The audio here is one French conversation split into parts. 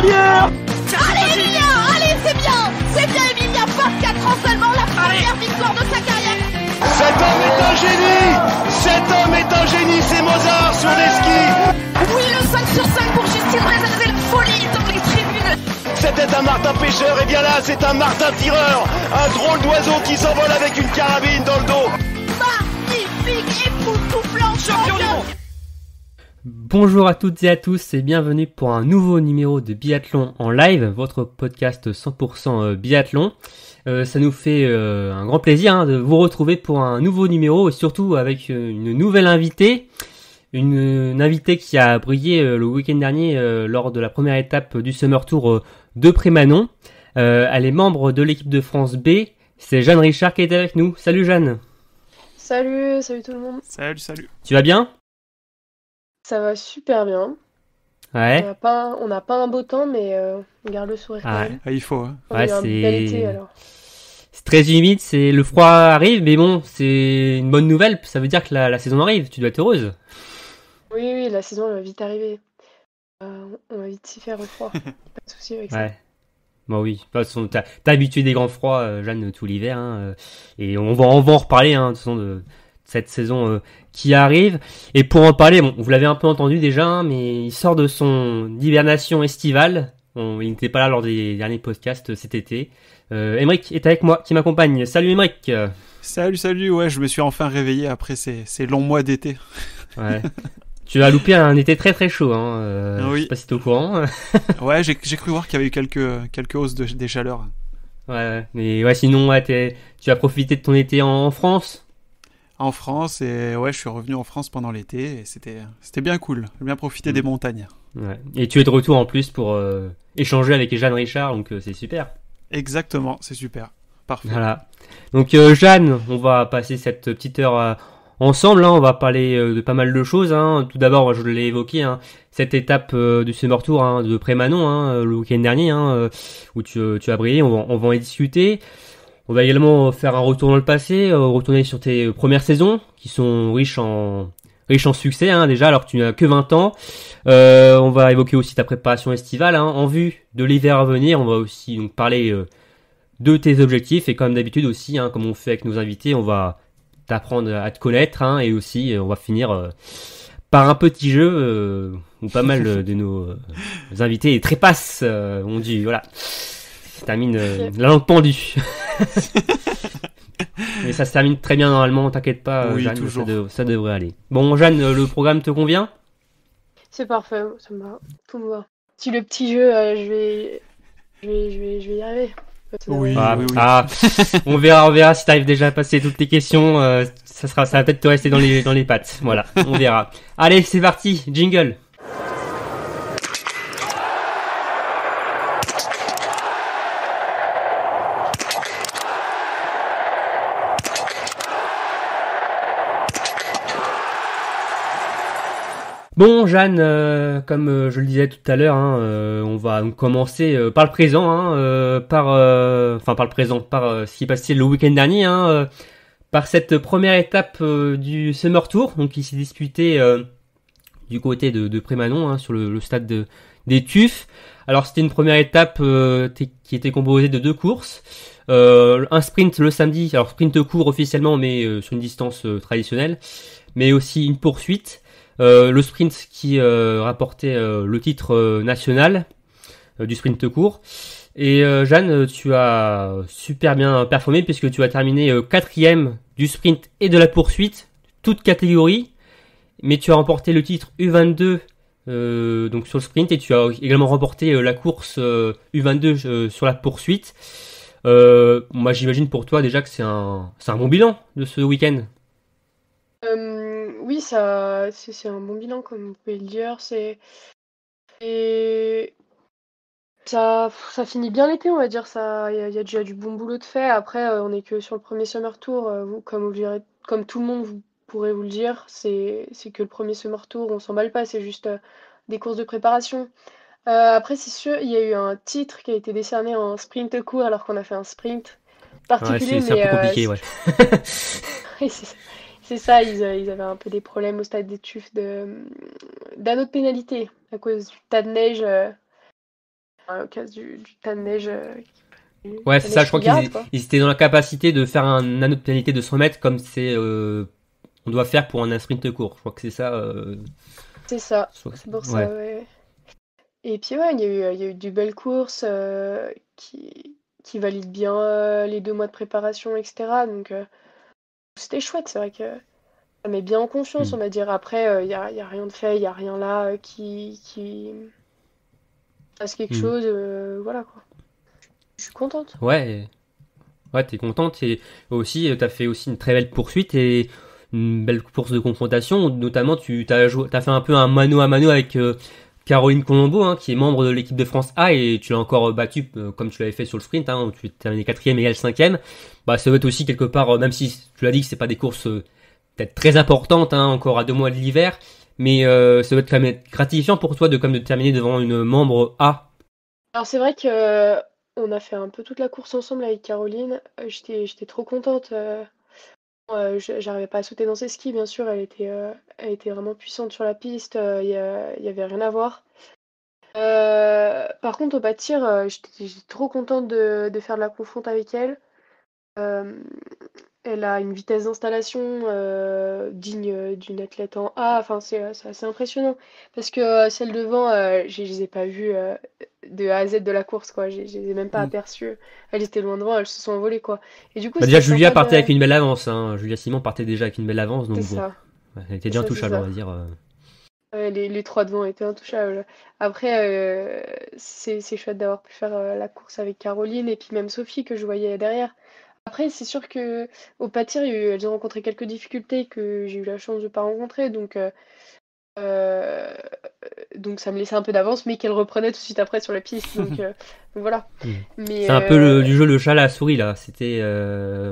dernière. Allez Emilia, allez c'est bien Emilia, 24 ans seulement, la première victoire de sa carrière. Cet homme est un génie. Cet homme est un génie, c'est Mozart sur les skis. Oui, le 5 sur 5 pour Justine Brezal, c'est la folie dans les tribunes. C'était un martin pêcheur, et bien là c'est un martin tireur. Un drôle d'oiseau qui s'envole avec une carabine dans le dos. Magnifique, époustouflant champion. Bonjour à toutes et à tous et bienvenue pour un nouveau numéro de Biathlon en live, votre podcast 100% biathlon. Ça nous fait un grand plaisir de vous retrouver pour un nouveau numéro et surtout avec une nouvelle invitée. Une invitée qui a brillé le week-end dernier lors de la première étape du Summer Tour de Prémanon. Elle est membre de l'équipe de France B. C'est Jeanne Richard qui est avec nous. Salut Jeanne. Salut tout le monde. Salut. Tu vas bien ? Ça va super bien. Ouais. On n'a pas un beau temps, mais on garde le sourire quand même. Ah, il faut. Hein. On a eu un bel été alors. C'est très humide, le froid arrive, mais bon, c'est une bonne nouvelle. Ça veut dire que la saison arrive. Tu dois être heureuse. Oui, la saison elle va vite arriver. On va vite s'y faire au froid. Pas de souci avec ça. Bah oui, de toute façon, t'as habitué des grands froids, Jeanne, tout l'hiver, et on va en reparler, de toute façon, de cette saison qui arrive. Et pour en parler, bon, vous l'avez un peu entendu déjà, mais il sort de son hibernation estivale. Il n'était pas là lors des derniers podcasts cet été. Émeric est avec moi, qui m'accompagne. Salut Émeric. Salut, ouais, je me suis enfin réveillé après ces longs mois d'été. Ouais. Tu as loupé un été très très chaud, Oui. Je sais pas si t'es au courant. Ouais, j'ai cru voir qu'il y avait eu quelques hausses des chaleurs. Ouais, mais ouais, sinon, tu as profité de ton été en France. En France, et ouais, je suis revenu en France pendant l'été, et c'était bien cool. J'ai bien profité des montagnes. Ouais. Et tu es de retour en plus pour échanger avec Jeanne Richard, donc c'est super. Exactement, c'est super. Parfait. Voilà. Donc Jeanne, on va passer cette petite heure ensemble, on va parler de pas mal de choses. Tout d'abord, je l'ai évoqué, cette étape du Summer Tour de Prémanon, le week-end dernier, où tu as brillé. On va en discuter. On va également faire un retour dans le passé, retourner sur tes premières saisons, qui sont riches en succès, déjà, alors que tu n'as que 20 ans. On va évoquer aussi ta préparation estivale, en vue de l'hiver à venir. On va aussi donc parler de tes objectifs, et comme d'habitude aussi, comme on fait avec nos invités, on va t'apprendre à te connaître, et aussi on va finir par un petit jeu où pas mal de nos invités trépassent, on dit, voilà, ça termine la langue pendue. Mais ça se termine très bien normalement, t'inquiète pas, oui, Jeanne, toujours. ça devrait aller. Bon Jeanne, le programme te convient ? C'est parfait, ça me va. Tout me va. Si le petit jeu, je vais y arriver. Oui. On verra si t'arrives déjà à passer toutes tes questions. Ça va peut-être te rester dans les pattes. Voilà, on verra. Allez, c'est parti, jingle. Bon Jeanne, comme je le disais tout à l'heure, on va commencer par le présent, par le présent, par ce qui est passé le week-end dernier, par cette première étape du Summer Tour, donc qui s'est disputée du côté de Prémanon, sur le stade des Tuffes. Alors c'était une première étape qui était composée de 2 courses, un sprint le samedi, alors sprint court officiellement, mais sur une distance traditionnelle, mais aussi une poursuite. Le sprint qui rapportait le titre national du sprint court. Et Jeanne, tu as super bien performé puisque tu as terminé 4e du sprint et de la poursuite, toutes catégories. Mais tu as remporté le titre U22 donc sur le sprint, et tu as également remporté la course U22 sur la poursuite. Moi j'imagine pour toi déjà que c'est un bon bilan de ce week-end. Oui, c'est un bon bilan, comme vous pouvez le dire. Ça finit bien l'été, on va dire. Il y a déjà du bon boulot de fait. Après, on n'est que sur le premier Summer Tour. Comme vous le direz, comme tout le monde vous pourrez vous le dire, c'est que le premier Summer Tour, on s'emballe pas, c'est juste des courses de préparation. Après, c'est sûr, il y a eu un titre qui a été décerné en sprint court alors qu'on a fait un sprint particulier. Ouais, c'est un peu compliqué, ouais. Oui, c'est ça, ils avaient un peu des problèmes au stade des Tuffes d'un autre pénalité à cause du tas de neige au cas du tas de neige. Ouais, La c'est ça, neige je crois qui gratte, quoi. ils étaient dans la capacité de faire un anneau de pénalité de 100 mètres comme on doit faire pour un sprint court. Je crois que c'est ça. C'est ça, c'est pour Ouais. ça, ouais. Et puis ouais, il y a eu de belles courses qui valident bien les 2 mois de préparation, etc. Donc c'était chouette, c'est vrai que ça met bien en confiance, Hmm. on va dire. Après, il y a rien de fait, il n'y a rien là qui fasse quelque Hmm. chose. Voilà quoi. Je suis contente. Ouais, ouais, t'es contente et aussi t'as fait aussi une très belle poursuite et une belle course de confrontation. Notamment, t'as fait un peu un mano à mano avec Caroline Colombo, hein, qui est membre de l'équipe de France A et tu l'as encore battu comme tu l'avais fait sur le sprint, hein, où tu terminé quatrième et elle cinquième. Bah, ça va être aussi quelque part, même si tu l'as dit que c'est pas des courses peut-être très importantes, hein, encore à 2 mois de l'hiver, mais ça va être quand même gratifiant pour toi de terminer devant une membre A. Alors c'est vrai que on a fait un peu toute la course ensemble avec Caroline. J'étais trop contente. J'arrivais pas à sauter dans ses skis, bien sûr. Elle était vraiment puissante sur la piste. Il y avait rien à voir. Par contre, au pas de tir, j'étais trop contente de faire de la confronte avec elle. Euh, Elle a une vitesse d'installation digne d'une athlète en A. Enfin, c'est assez impressionnant. Parce que celles devant, je les ai pas vues de A à Z de la course, quoi. Je les ai même pas Mm. aperçues. Elles étaient loin devant, elles se sont envolées, quoi. Et du coup, Bah, déjà, c'était Julia sympa partait de. avec une belle avance, hein. Julia Simon partait déjà avec une belle avance, C'est donc bon, ça, ouais, elle était c'est bien ça, c'est touchable, on ça. va dire. Ouais, les trois devant étaient intouchables. Après, c'est chouette d'avoir pu faire la course avec Caroline et puis même Sophie que je voyais derrière. Après, c'est sûr que au pâtir, elles ont rencontré quelques difficultés que j'ai eu la chance de pas rencontrer, euh, donc ça me laissait un peu d'avance, mais qu'elles reprenaient tout de suite après sur la piste. Donc voilà. Hmm. Mais C'est un peu du jeu le chat à la souris là. C'était,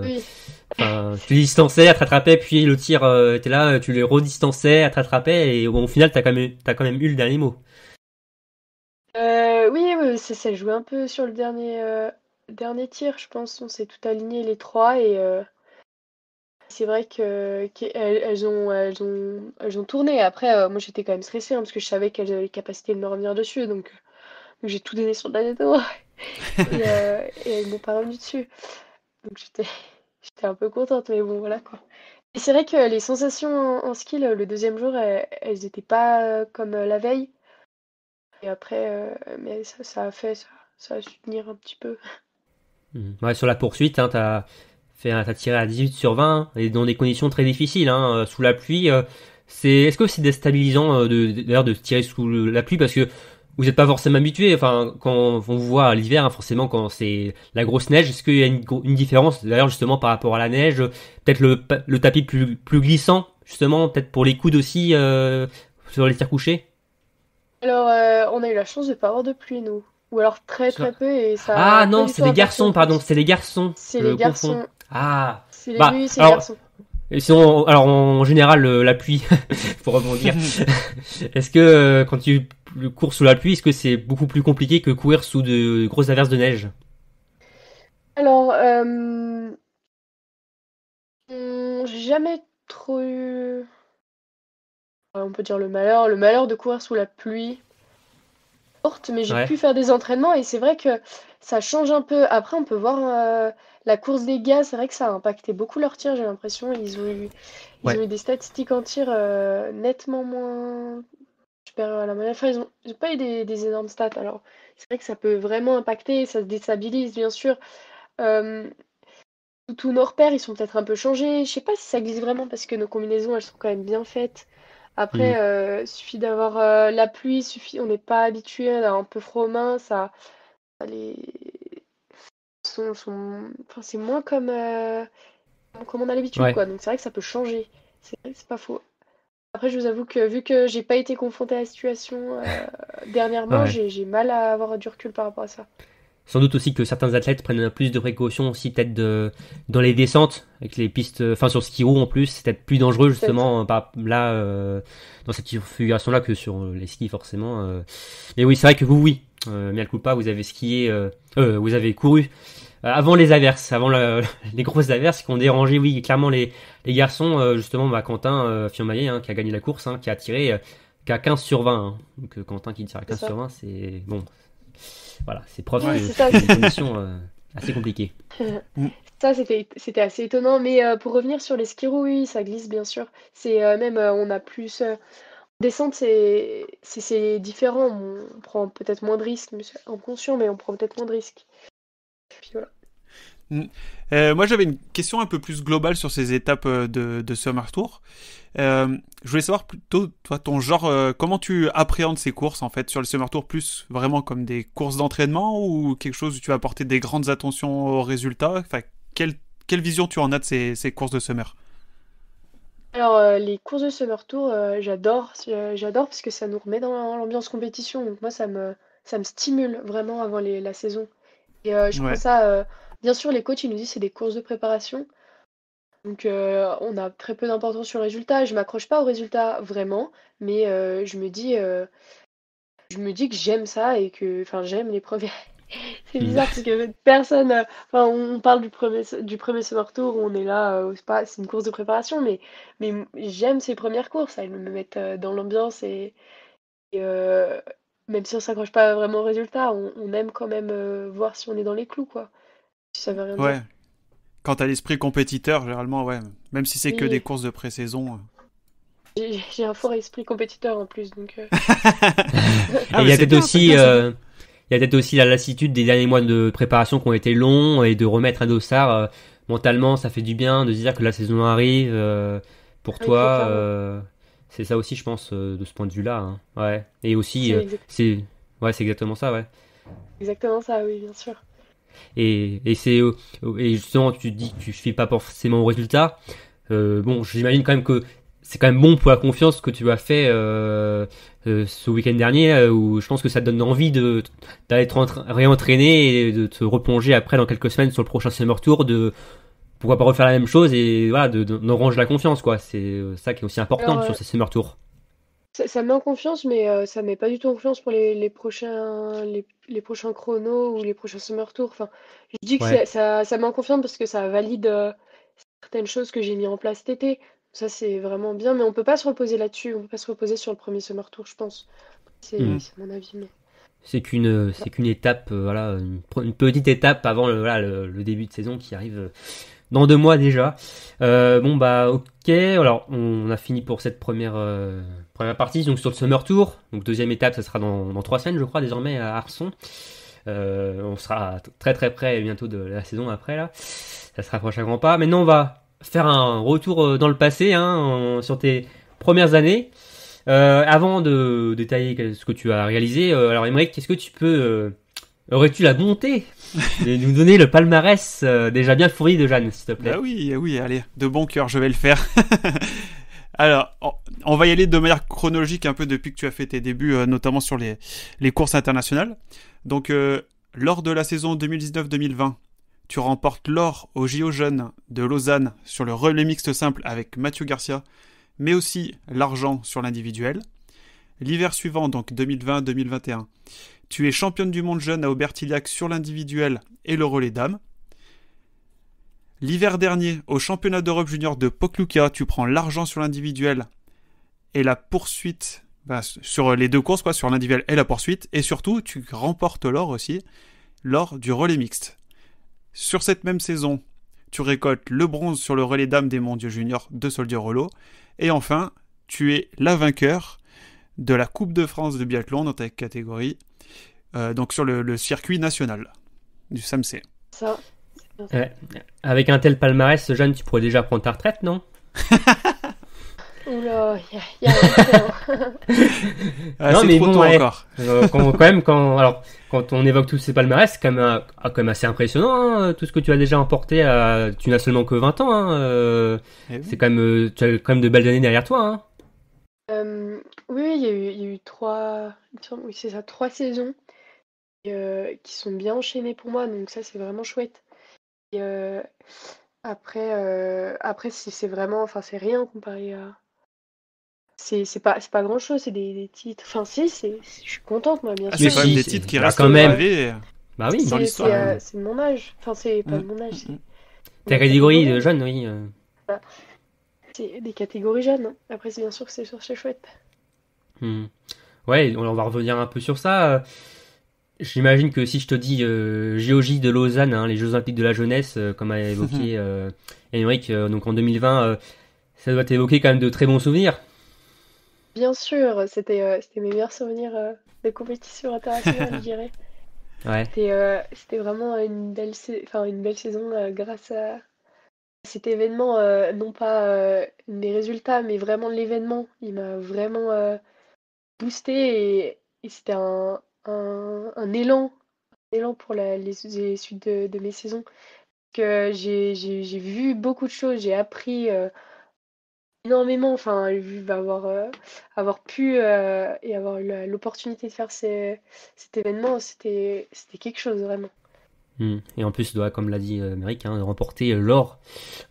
oui, enfin, tu les distançais, elle te rattrapait, puis le tir était là, tu les redistançais, elle te rattrapait, et bon, au final, t'as quand même eu le dernier mot. oui, oui, ça jouait un peu sur le dernier tir, je pense. On s'est tout aligné les trois et c'est vrai qu'elles ont tourné. Après, moi j'étais quand même stressée hein, parce que je savais qu'elles avaient les capacités de me revenir dessus, donc j'ai tout donné sur le dernier tour et elles m'ont pas revenu dessus. Donc j'étais un peu contente, mais bon voilà quoi. Et c'est vrai que les sensations en ski le deuxième jour, elles étaient pas comme la veille. Et après, mais ça a fait, ça a su tenir un petit peu. Ouais, sur la poursuite, hein, t'as tiré à 18 sur 20 et dans des conditions très difficiles, hein, sous la pluie. Est-ce que c'est déstabilisant d'ailleurs de tirer sous la pluie parce que vous n'êtes pas forcément habitué. Enfin, quand on vous voit à l'hiver, hein, forcément, quand c'est la grosse neige, est-ce qu'il y a une différence d'ailleurs justement par rapport à la neige, peut-être le tapis plus glissant, justement, peut-être pour les coudes aussi sur les tirs couchés. Alors, on a eu la chance de pas avoir de pluie, nous. Ou alors très très peu et ça a Ah pas non, du c'est tout les impacté garçons, notre pardon, course. c'est les garçons. C'est Je les confonds. garçons. Ah, Oui, c'est les alors, garçons. et sinon, alors en général, la pluie, pour rebondir. Est-ce que quand tu cours sous la pluie, est-ce que c'est beaucoup plus compliqué que courir sous de grosses averses de neige? Alors, j'ai jamais trop eu, on peut dire le malheur de courir sous la pluie forte, mais j'ai Ouais, pu faire des entraînements et c'est vrai que ça change un peu. Après, on peut voir la course des gars, c'est vrai que ça a impacté beaucoup leur tir, j'ai l'impression. Ils ont ouais, eu des statistiques en tir nettement moins supérieures à la moyenne. Enfin, ils ont pas eu des énormes stats. Alors, c'est vrai que ça peut vraiment impacter, ça se déstabilise, bien sûr. Euh, Tous nos repères, ils sont peut-être un peu changés. Je sais pas si ça glisse vraiment parce que nos combinaisons, elles sont quand même bien faites. hmm, Après, suffit d'avoir la pluie, on n'est pas habitué, on a un peu froid aux mains, les enfin, c'est moins comme on a l'habitude, ouais. quoi. Donc c'est vrai que ça peut changer. C'est vrai que c'est pas faux. Après, je vous avoue que vu que j'ai pas été confrontée à la situation dernièrement, Ouais. j'ai mal à avoir du recul par rapport à ça. Sans doute aussi que certains athlètes prennent plus de précautions aussi peut-être dans les descentes avec les pistes, enfin sur ski roue en plus, c'est peut-être plus dangereux Peut-être. justement là dans cette configuration là que sur les skis forcément. Mais oui, c'est vrai que vous oui, mea culpa, vous avez skié, vous avez couru avant les averses, avant les grosses averses qui ont dérangé oui clairement les garçons justement bah, Quentin Fiomaillet hein, qui a gagné la course, hein, qui a tiré qu'à 15 sur 20. Hein. Donc Quentin qui tire à C'est 15 sur ça. 20, c'est bon. voilà, c'est prof, Oui, c'est c'est ça. une condition assez compliquée. Ça, c'était assez étonnant. Mais pour revenir sur les skirous, oui, ça glisse, bien sûr. C'est même, on a plus. Descente, c'est différent. On prend peut-être moins de risques, mais c'est inconscient, mais on prend peut-être moins de risques. Puis voilà. Mm. Moi, j'avais une question un peu plus globale sur ces étapes de Summer Tour. Je voulais savoir plutôt, toi, ton genre, comment tu appréhendes ces courses, en fait, sur le Summer Tour, plus vraiment comme des courses d'entraînement ou quelque chose où tu vas apporter des grandes attentions aux résultats. Enfin, quelle vision tu en as de ces courses de Summer? Alors, les courses de Summer Tour, j'adore parce que ça nous remet dans l'ambiance compétition. Donc moi, ça me stimule vraiment avant la saison. Et je prends Ouais, ça. Bien sûr, les coachs, ils nous disent que c'est des courses de préparation. Donc, on a très peu d'importance sur le résultat. Je m'accroche pas au résultat vraiment, mais je me dis que j'aime ça et que, enfin, j'aime les premiers. C'est Mm. bizarre parce que personne. Enfin, on parle du premier Summer Tour où on est là, c'est une course de préparation, mais j'aime ces premières courses. Elles me mettent dans l'ambiance et même si on s'accroche pas vraiment au résultat, on aime quand même voir si on est dans les clous, quoi. Si ça veut rien dire. ouais. Quand t'as l'esprit compétiteur, généralement, ouais. Même si c'est que des Oui, courses de pré-saison. j'ai un fort esprit compétiteur en plus, donc. Et Ah, il mais y a c'est peut-être bien, c'est aussi, bien, c'est bien. il y a peut-être aussi la lassitude des derniers mois de préparation qui ont été longs et de remettre un dossard mentalement, ça fait du bien de se dire que la saison arrive pour Oui, très toi. clairement. C'est ça aussi, je pense, de ce point de vue-là. Hein. Ouais. Et aussi, C'est exact- c'est exactement ça, ouais. exactement ça, oui, bien sûr. Et justement, tu te dis que tu suis pas forcément au résultat. Bon, j'imagine quand même que c'est quand même bon pour la confiance que tu as fait ce week-end dernier, où je pense que ça te donne envie d'aller te réentraîner et de te replonger après dans quelques semaines sur le prochain Summer Tour, de pourquoi pas refaire la même chose et voilà, d'enranger la confiance, quoi. C'est ça qui est aussi Alors, important sur ces Summer Tours. ça me met en confiance, mais ça me met pas du tout en confiance pour les prochains chronos ou les prochains Summer Tours. Enfin, je dis que Ouais. ça me met en confiance parce que ça valide certaines choses que j'ai mis en place cet été. Ça, c'est vraiment bien, mais on peut pas se reposer là-dessus. On peut pas se reposer sur le premier Summer Tour, je pense. C'est Hmm. c'est mon avis, mais C'est qu'une étape, voilà, une petite étape avant voilà, le début de saison qui arrive dans 2 mois déjà. Bon bah ok, alors on a fini pour cette première partie, donc sur le Summer Tour. Donc deuxième étape, ça sera dans 3 semaines, je crois, désormais à Arson. On sera très très près bientôt de la saison après là. Ça se rapproche à grands pas. Maintenant, on va faire un retour dans le passé, hein, sur tes premières années. Avant de détailler ce que tu as réalisé, alors Émeric, est-ce que tu peux, aurais-tu la bonté de nous donner le palmarès déjà bien fourni de Jeanne, s'il te plaît? Bah oui, oui, allez, de bon cœur, je vais le faire. Alors, on va y aller de manière chronologique un peu depuis que tu as fait tes débuts, notamment sur les courses internationales. Donc, lors de la saison 2019-2020, tu remportes l'or au JO Jeunes de Lausanne sur le relais mixte simple avec Mathieu Garcia, mais aussi l'argent sur l'individuel. L'hiver suivant, donc 2020-2021, tu es championne du monde jeune à Aubertillac sur l'individuel et le relais dames. L'hiver dernier, au championnat d'Europe junior de Pokluka, tu prends l'argent sur l'individuel et la poursuite, sur les deux courses, quoi, sur l'individuel et la poursuite. Et surtout, tu remportes l'or aussi, l'or du relais mixte. Sur cette même saison, tu récoltes le bronze sur le relais dames des mondiaux juniors de Soldier-Rollo. Et enfin, tu es la vainqueur de la Coupe de France de biathlon dans ta catégorie, donc sur le circuit national du SAMC. ça, c'est bien ça. Ouais. Avec un tel palmarès, Jeanne, tu pourrais déjà prendre ta retraite, non? Oula, y a rien fait, hein. Non, C'est mais trop bon, tôt ouais. encore. Quand on évoque tous ces palmarès, c'est quand même assez impressionnant, hein, tout ce que tu as déjà emporté. Tu n'as seulement que 20 ans, hein, Eh oui. c'est quand même, tu as quand même de belles années derrière toi, hein. Oui, il y a eu oui, c'est ça, 3 saisons qui sont bien enchaînées pour moi, donc ça, c'est vraiment chouette. Et après c'est vraiment, enfin, c'est rien comparé à. C'est pas grand-chose, c'est des titres. Enfin, si, je suis contente, moi, bien Ah, Mais c'est sûr, quand même si, des titres qui il y a restent quand même. gravés Bah oui, dans c'est l'histoire. c'est de mon âge. Enfin, c'est pas Mm. de mon âge, Mm. ta ma catégorie de catégorie. jeunes, oui. C'est des catégories jeunes, hein. Après, c'est bien sûr que c'est chouette. Hmm. Ouais, on va revenir un peu sur ça. j'imagine que si je te dis JOJ de Lausanne, hein, les Jeux Olympiques de la jeunesse, comme a évoqué Émeric, donc en 2020, ça doit t'évoquer quand même de très bons souvenirs. Bien sûr, c'était mes meilleurs souvenirs de compétition internationale, je dirais. Ouais. C'était vraiment une belle saison grâce à cet événement, non pas les résultats, mais vraiment l'événement. Il m'a vraiment boosté et c'était un élan pour les suites de mes saisons. Que j'ai vu beaucoup de choses, j'ai appris énormément, enfin, avoir pu et avoir eu l'opportunité de faire cet événement, c'était quelque chose vraiment. Et en plus, doit, comme l'a dit Émeric, hein, remporter l'or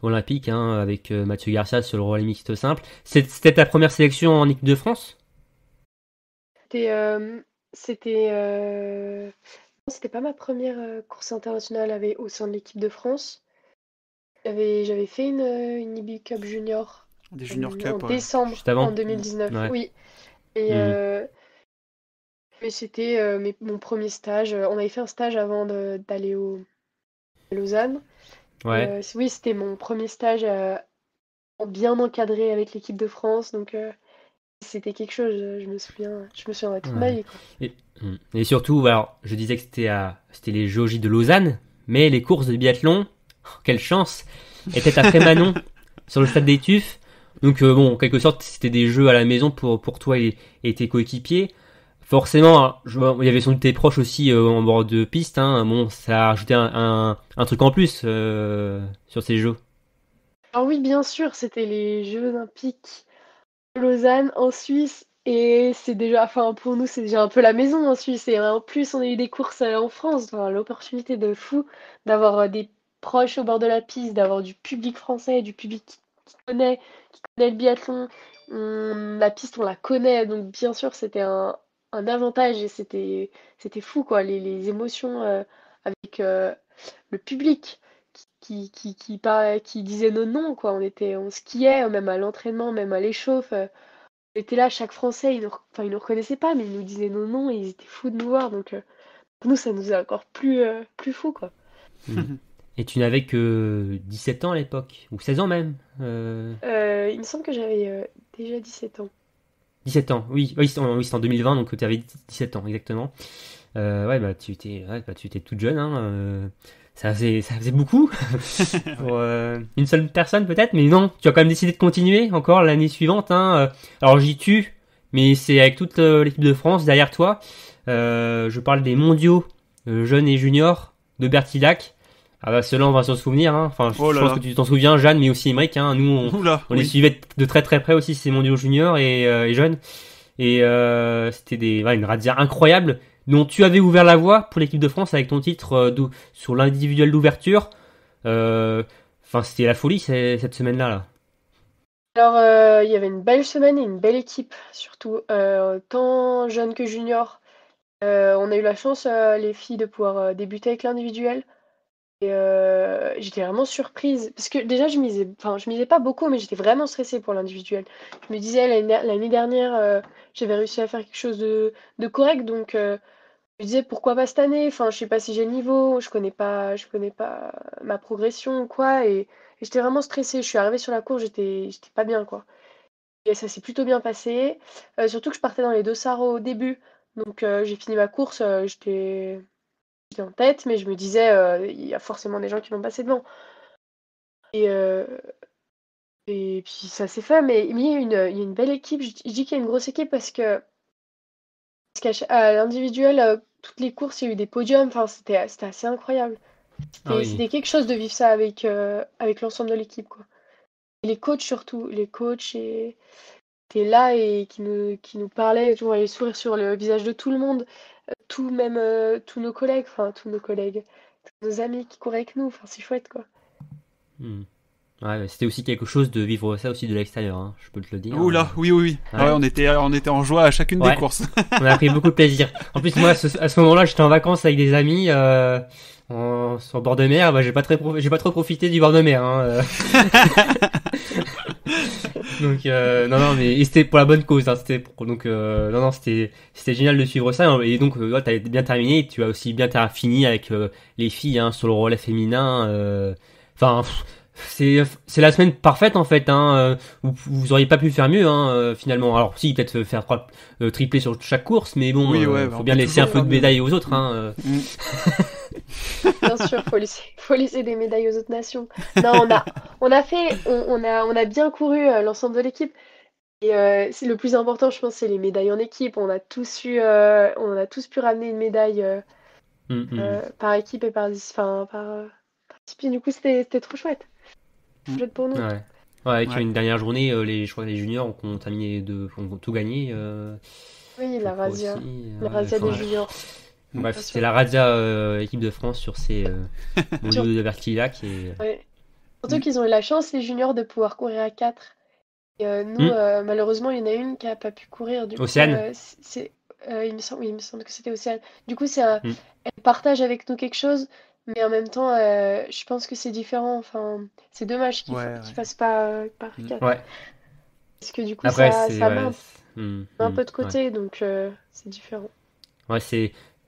olympique hein, avec Mathieu Garcia sur le relais mixte simple. C'était ta première sélection en équipe de France? C'était non, c'était pas ma première course internationale au sein de l'équipe de France. J'avais fait une IBU Cup Junior Des Junior Cup, en ouais. décembre Juste avant. en 2019, Ouais. oui. Et mais c'était mon premier stage. On avait fait un stage avant d'aller à Lausanne. Ouais. Oui, c'était mon premier stage bien encadré avec l'équipe de France. Donc c'était quelque chose, je me souviendrai toute ma vie, quoi. Et surtout, alors, je disais que c'était les JOJ de Lausanne, mais les courses de biathlon, quelle chance, étaient à Frémanon, sur le stade des Tuffes. Donc bon, en quelque sorte, c'était des jeux à la maison pour toi et tes coéquipiers. Forcément, il y avait sans doute tes proches aussi en bord de piste. Hein. Bon, ça a ajouté un truc en plus sur ces jeux. Alors oui, bien sûr, c'était les Jeux Olympiques de Lausanne en Suisse. Et c'est déjà, enfin pour nous, c'est déjà un peu la maison en Suisse. Et en plus, on a eu des courses en France. Enfin, l'opportunité de fou d'avoir des proches au bord de la piste, d'avoir du public français, du public qui connaît le biathlon. La piste, on la connaît. Donc bien sûr, c'était un avantage et c'était fou, quoi. Les émotions avec le public qui disait nos noms, quoi. On skiait, même à l'entraînement, même à l'échauffe. On était là, chaque Français, ils nous reconnaissaient pas, mais ils nous disaient nos noms et ils étaient fous de nous voir. Donc, pour nous, ça nous a encore plus fou, quoi. Et tu n'avais que 17 ans à l'époque, ou 16 ans même. Il me semble que j'avais déjà 17 ans. 17 ans, oui, c'était en 2020, donc tu avais 17 ans, exactement. Ouais, bah tu étais toute jeune, hein. Ça faisait beaucoup pour une seule personne peut-être, mais non, tu as quand même décidé de continuer encore l'année suivante. Hein. Alors j'y tue, mais c'est avec toute l'équipe de France derrière toi. Je parle des mondiaux jeunes et juniors de Bertillac. Ah bah ceux-là on va s'en souvenir. Hein. Enfin, je pense que tu t'en souviens, Jeanne, mais aussi Émeric. Hein. Nous, on les suivait de très très près aussi ces mondiaux juniors et jeunes. Et c'était une razzia incroyable, dont tu avais ouvert la voie pour l'équipe de France avec ton titre sur l'individuel d'ouverture. Enfin, c'était la folie cette semaine-là. Là. Alors, il y avait une belle semaine et une belle équipe, surtout tant jeune que junior. On a eu la chance, les filles, de pouvoir débuter avec l'individuel. Et j'étais vraiment surprise. Parce que déjà, je misais pas beaucoup, mais j'étais vraiment stressée pour l'individuel. Je me disais, l'année dernière, j'avais réussi à faire quelque chose de correct, donc je me disais pourquoi pas cette année, enfin je sais pas si j'ai le niveau, je connais pas ma progression ou quoi, et j'étais vraiment stressée. Je suis arrivée sur la course, j'étais pas bien, quoi. Et ça s'est plutôt bien passé, surtout que je partais dans les dossards au début, donc j'ai fini ma course, j'étais en tête, mais je me disais il y a forcément des gens qui vont passer devant. Et puis ça s'est fait, mais il y a une belle équipe. Je dis qu'il y a une grosse équipe parce qu'à l'individuel, toutes les courses, il y a eu des podiums. Enfin, c'était assez incroyable. C'était quelque chose de vivre ça avec l'ensemble de l'équipe, quoi. Et les coachs surtout, les coachs étaient là et qui nous parlaient. On voyait le sourire sur le visage de tout le monde, tous nos collègues, tous nos amis qui couraient avec nous. Enfin, c'est chouette, quoi. Ouais, c'était aussi quelque chose de vivre ça aussi de l'extérieur, hein, je peux te le dire. Oula, oui. Ouais, on était en joie à chacune des courses. On a pris beaucoup de plaisir. En plus, moi, à ce moment-là, j'étais en vacances avec des amis sur bord de mer. Bah, j'ai pas trop profité du bord de mer. Hein, Donc non mais et c'était pour la bonne cause, hein, non c'était génial de suivre ça, hein, et donc t'as bien terminé, tu as aussi bien fini avec les filles, hein, sur le relais féminin. Enfin c'est la semaine parfaite en fait, hein. Vous auriez pas pu faire mieux, hein, finalement. Alors si, peut-être faire 3 triplés sur chaque course, mais bon, Oui, ouais, faut bien laisser un peu de médailles aux autres, hein. Bien sûr, faut laisser des médailles aux autres nations. Non, on a bien couru, l'ensemble de l'équipe. Et c'est le plus important, je pense, c'est les médailles en équipe. On a tous pu ramener une médaille par équipe et par discipline. Du coup, c'était trop chouette. Chouette pour nous. Ouais. Ouais, avec Ouais. une dernière journée, je crois que les juniors ont terminé ont tout gagné. Oui, la je crois razzia. aussi, La razzia enfin, des juniors. bref, Bien c'est sûr. la razzia équipe de France sur ces mondiaux de Vertillac et Ouais. Surtout qu'ils ont eu la chance, les juniors, de pouvoir courir à 4. Et nous, malheureusement, il y en a une qui a pas pu courir. Du coup, Océane. il me semble que c'était Océane. Du coup, elle partage avec nous quelque chose, mais en même temps, je pense que c'est différent. Enfin, c'est dommage qu'ils Ouais, fassent pas par 4. Ouais. Parce que du coup, Après ça c'est met ouais, un peu de ouais. côté, donc c'est différent. Ouais,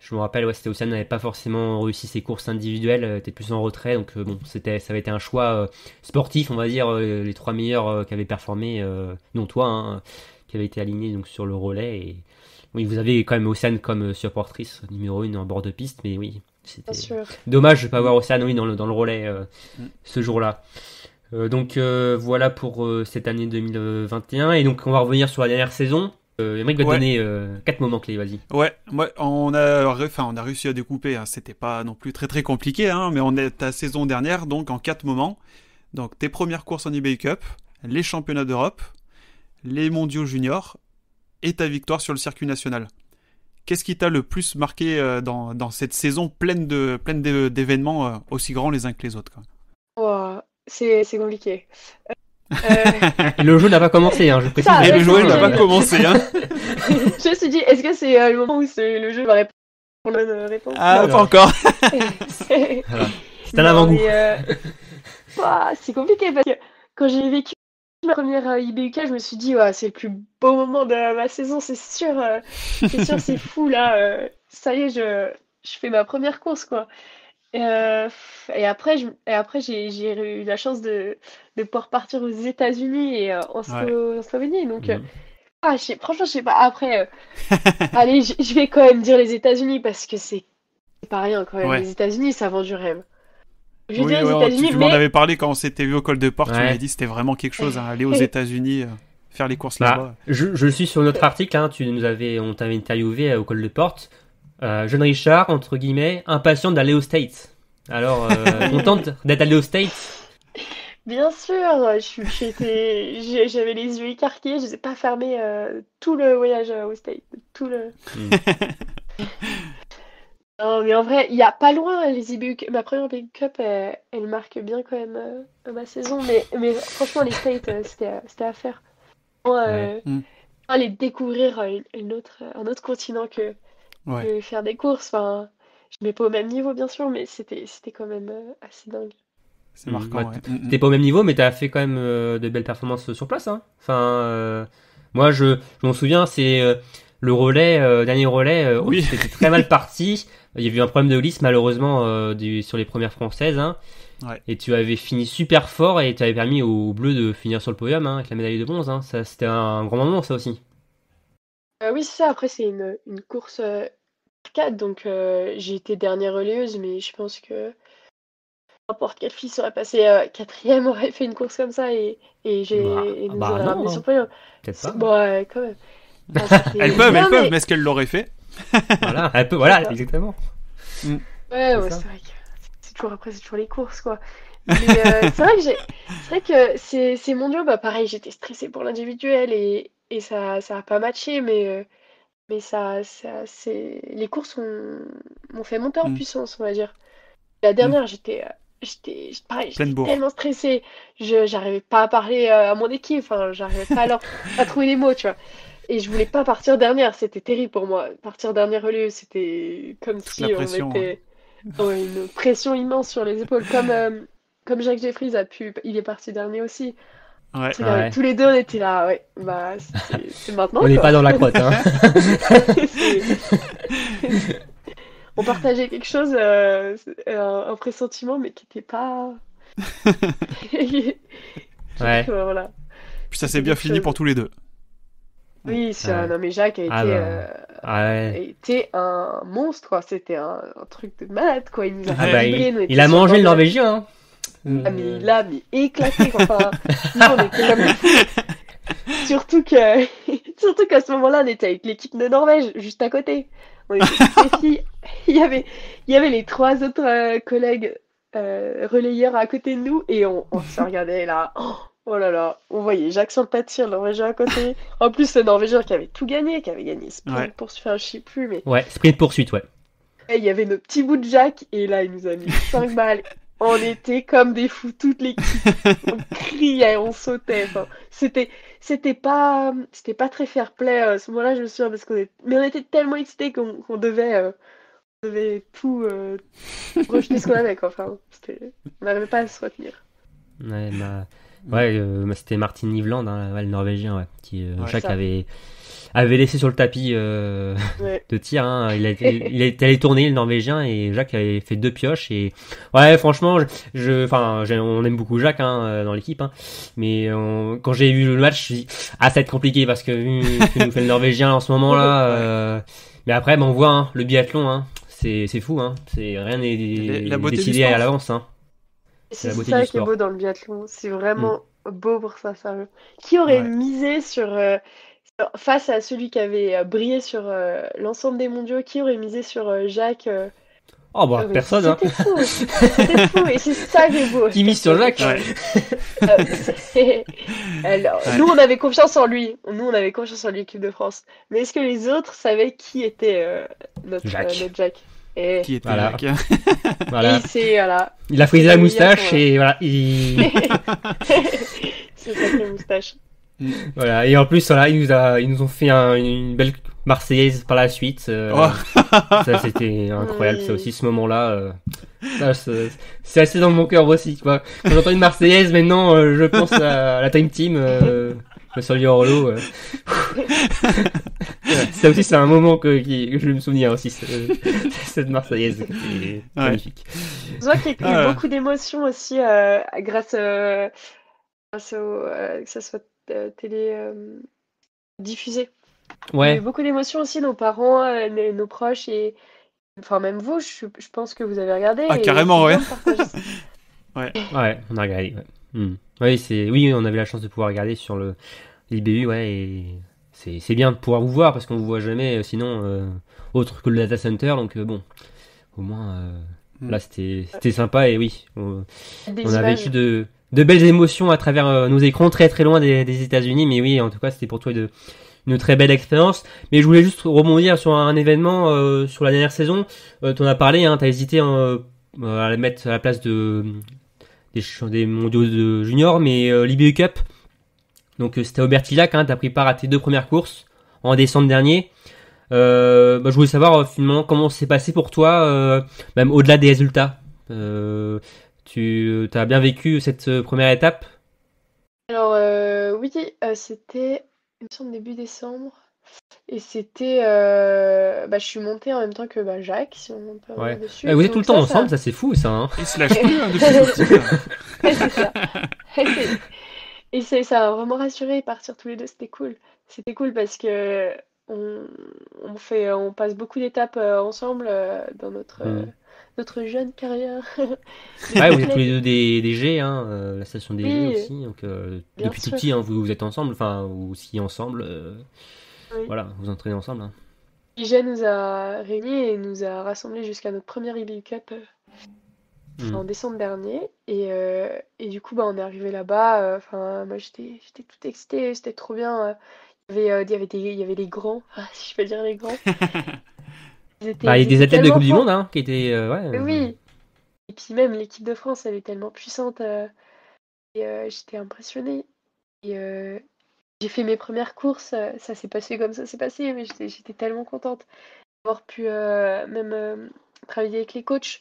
je me rappelle, ouais, c'était Océane n'avait pas forcément réussi ses courses individuelles, était plus en retrait, donc bon, ça avait été un choix sportif, on va dire, les 3 meilleurs qui avaient performé, non toi, hein, qui avaient été alignés donc sur le relais. Et oui, vous avez quand même Océane comme supportrice numéro 1 en bord de piste, mais oui, Bien c'était sûr. dommage de pas avoir Océane, oui, dans le relais ce jour-là. Donc voilà pour cette année 2021, et donc on va revenir sur la dernière saison. Emmerich va te Ouais. donner 4 moments clés, vas-y. Ouais, on a réussi à découper, hein. C'était pas non plus très très compliqué, hein, mais on est ta saison dernière, donc en 4 moments. Donc tes premières courses en eBay Cup, les championnats d'Europe, les mondiaux juniors et ta victoire sur le circuit national. Qu'est-ce qui t'a le plus marqué dans cette saison pleine d'événements aussi grands les uns que les autres, quoi. Wow, c'est compliqué. Et le jeu n'a pas commencé, hein, je précise. Ça, Et ouais, le jeu, il n'a c'est- pas commencé, hein. Je me suis dit, est-ce que c'est le moment où le jeu va répondre pour la bonne réponse? Ah, Non. pas encore. Voilà. C'est un Non, avant-goût. mais, ouah, c'est compliqué parce que quand j'ai vécu ma première IBUK, je me suis dit, ouais, c'est le plus beau moment de ma saison, c'est sûr, c'est fou là. Ça y est, je fais ma première course, quoi. Et après, j'ai eu la chance de pouvoir partir aux États-Unis et en Slovénie. Donc, franchement, je sais pas. Après, allez, je vais quand même dire les États-Unis parce que c'est pas rien quand même. Ouais. Les États-Unis, ça vend du rêve. Je vais Oui, dire les ouais, États-Unis, tu m'en mais avais parlé quand on s'était vu au col de Porte, tu Ouais. m'avais dit que c'était vraiment quelque chose, hein, aller aux États-Unis, faire les courses là-bas. Bah, je suis sur notre article, hein, on t'avait interviewé au col de porte. Jeune Richard, entre guillemets, impatient d'aller aux States. Alors, contente d'être allé aux States. bien sûr, j'avais les yeux écarquillés, je les ai pas fermés tout le voyage au States, tout le. Non, mais en vrai, il y a pas loin les IBU. Ma première Big Cup, elle marque bien quand même ma saison, mais franchement, les States, c'était à faire. Moi, Ouais. aller découvrir un autre continent que faire des courses. Enfin, je mets pas au même niveau, bien sûr, mais c'était quand même assez dingue. C'est marquant, Bah, ouais. T'es pas au même niveau, mais t'as fait quand même de belles performances sur place, hein. Enfin, moi, je m'en souviens, c'est le relais, dernier relais, Oui. c'était très mal parti. Il y a eu un problème de glisse, malheureusement, sur les premières françaises, hein. Ouais. Et tu avais fini super fort et tu avais permis aux Bleus de finir sur le podium, hein, avec la médaille de bronze, hein. Ça, c'était un grand moment, ça aussi. Oui, c'est ça. Après, c'est une course arcade, donc j'ai été dernière relayeuse, mais je pense que n'importe quelle fille serait passée quatrième, aurait fait une course comme ça et nous aurait ramené sur le podium. Peut-être pas. Bon, ouais, quand même. Ah, Elles peuvent, mais est-ce qu'elles l'auraient fait? Voilà, un peu, voilà, C'est ça. exactement. Ouais, C'est ouais, ça. c'est vrai que c'est toujours les courses, quoi. Mais c'est vrai que ces mondiaux, bah pareil, j'étais stressée pour l'individuel et ça a pas matché, mais les courses m'ont fait monter en puissance, on va dire. La dernière, pareil, Pleine j'étais bourre. tellement stressée, j'arrivais pas à parler à mon équipe, enfin, j'arrivais pas à trouver les mots, tu vois. Et je voulais pas partir dernière, c'était terrible pour moi. Partir dernière au lieu, c'était comme si la on pression, mettait une pression immense sur les épaules, comme Jacques Jeffries il est parti dernier aussi. Ouais. C'est vrai, Ouais. tous les deux, on était là, ouais. Bah, c'est maintenant, On n'est quoi. pas dans la crotte, hein. C'est- On partageait quelque chose, un pressentiment, mais qui n'était pas. Ouais. Voilà. Puis ça C'était s'est bien quelque fini chose. pour tous les deux. Oui, Ouais. non, mais Jacques a Ah été, bah. Ouais. était un monstre, quoi. C'était un truc de malade, quoi. Il nous a Ah Ouais. bah, vibré, nous il étions a sur le mangé bord le de la Norvégien, hein. Ah, mais là, mais éclaté, quoi. Enfin, nous, on était comme des fous. Surtout que, surtout qu'à ce moment-là, on était avec l'équipe de Norvège, juste à côté. On était toutes les filles. Il y avait les trois autres collègues relayeurs à côté de nous et on se regardait là. Oh là là, on voyait Jacques sur le pas de tir, le Norvégien à côté. En plus, le Norvégien qui avait tout gagné, qui avait gagné sprint Ouais. pour se faire, je sais plus, mais Ouais, sprint poursuite, ouais. et il y avait nos petits bouts de Jacques et là, il nous a mis 5 balles. On était comme des fous, toute l'équipe. On criait, on sautait. Enfin, c'était pas très fair play à ce moment-là, je me souviens, mais on était tellement excités qu'on devait tout rejeter ce qu'on avait, quoi. Enfin, on n'arrivait pas à se retenir. Ouais, ouais, c'était Martin Nivland, hein, ouais, le Norvégien, ouais, qui Ouais. Jacques Ça. avait laissé sur le tapis Ouais. de tir. Hein. Il était allé tourner le Norvégien et Jacques avait fait 2 pioches. Et ouais, franchement, on aime beaucoup Jacques dans l'équipe, hein. Mais quand j'ai vu le match, je me suis dit, ah, ça va être compliqué parce que vu ce que nous fait le Norvégien en ce moment-là. Mais après, on voit hein, le biathlon, hein, c'est fou, hein. Rien n'est La beauté du décidé sport. à l'avance, hein. C'est la beauté ça du qui est sport. beau dans le biathlon. C'est vraiment beau pour ça, sérieux. Qui aurait Ouais. misé face à celui qui avait brillé sur l'ensemble des mondiaux, qui aurait misé sur Jacques Oh bah mais personne, hein. C'était fou. C'était fou. Et c'est ça qui est beau. Qui mise sur Jacques? Ouais. Alors, Ouais. nous, on avait confiance en lui. Nous, on avait confiance en l'équipe de France. Mais est-ce que les autres savaient qui était notre Jacques? Et Qui était Voilà. Jacques. Voilà. voilà. Il a frisé la Oui, moustache ouais. et voilà. C'est sacré moustache. Voilà. Et en plus, voilà, ils nous ont fait une belle Marseillaise par la suite. Oh. Ça, c'était incroyable. Oui. Ça aussi, ce moment-là. Ça, c'est assez dans mon cœur aussi, quoi. Quand j'entends une Marseillaise, maintenant, je pense à la Time Team. Le Soldier Orlo. Ça aussi, c'est un moment que je vais me souvenir aussi. Cette Marseillaise. C'est magnifique. Je vois qu'il y a eu beaucoup d'émotions aussi grâce au que ça soit télé diffusé. Il y a eu Ouais. beaucoup d'émotions aussi, nos parents, nos proches et enfin même vous, je pense que vous avez regardé. Ah, et carrément, c'est ouais. bien de partager ça. Ouais, on a regardé. Ouais. Oui, on avait la chance de pouvoir regarder sur le l'IBU, ouais, et c'est bien de pouvoir vous voir parce qu'on vous voit jamais sinon autre que le data center, donc bon, au moins là c'était sympa et oui, on Des a images. vécu de belles émotions à travers nos écrans très très loin des États-Unis, mais oui, en tout cas c'était pour toi une très belle expérience. Mais je voulais juste rebondir sur un événement sur la dernière saison. T'en as parlé, hein, t'as hésité à la mettre à la place des mondiaux de junior, mais l'IBU Cup, donc c'était au Bertillac, hein, t'as pris part à tes 2 premières courses en décembre dernier. Je voulais savoir finalement comment c'est passé pour toi, même au-delà des résultats. Tu as bien vécu cette première étape? Alors oui, c'était il me semble début décembre et c'était je suis montée en même temps que Jacques, si on peut revenir dessus. Vous êtes tout Donc le temps ça- ensemble, ça c'est fou ça. Hein. Il se lâche plus hein, depuis tout petit. Ouais, c'est ça. Et ça a vraiment rassuré, partir tous les deux, c'était cool. C'était cool parce que on passe beaucoup d'étapes ensemble dans notre jeune carrière. Ouais, vous êtes tous les deux des G, hein, la station des G Oui, aussi. Donc bien depuis tout sûr. petit, hein, vous êtes ensemble, enfin vous aussi ensemble. Oui. Voilà, vous entraînez ensemble. Hein. IGN nous a réunis et nous a rassemblés jusqu'à notre première IBU Cup en décembre dernier. Et du coup, on est arrivé là-bas. Moi, j'étais toute excitée, c'était trop bien. Il y avait les grands, si je peux dire les grands. Il y a des athlètes de Coupe du Monde hein, qui étaient. Oui. Et puis même l'équipe de France, elle est tellement puissante. Et j'étais impressionnée. Et j'ai fait mes premières courses. Ça s'est passé comme ça s'est passé, mais j'étais tellement contente d'avoir pu même travailler avec les coachs.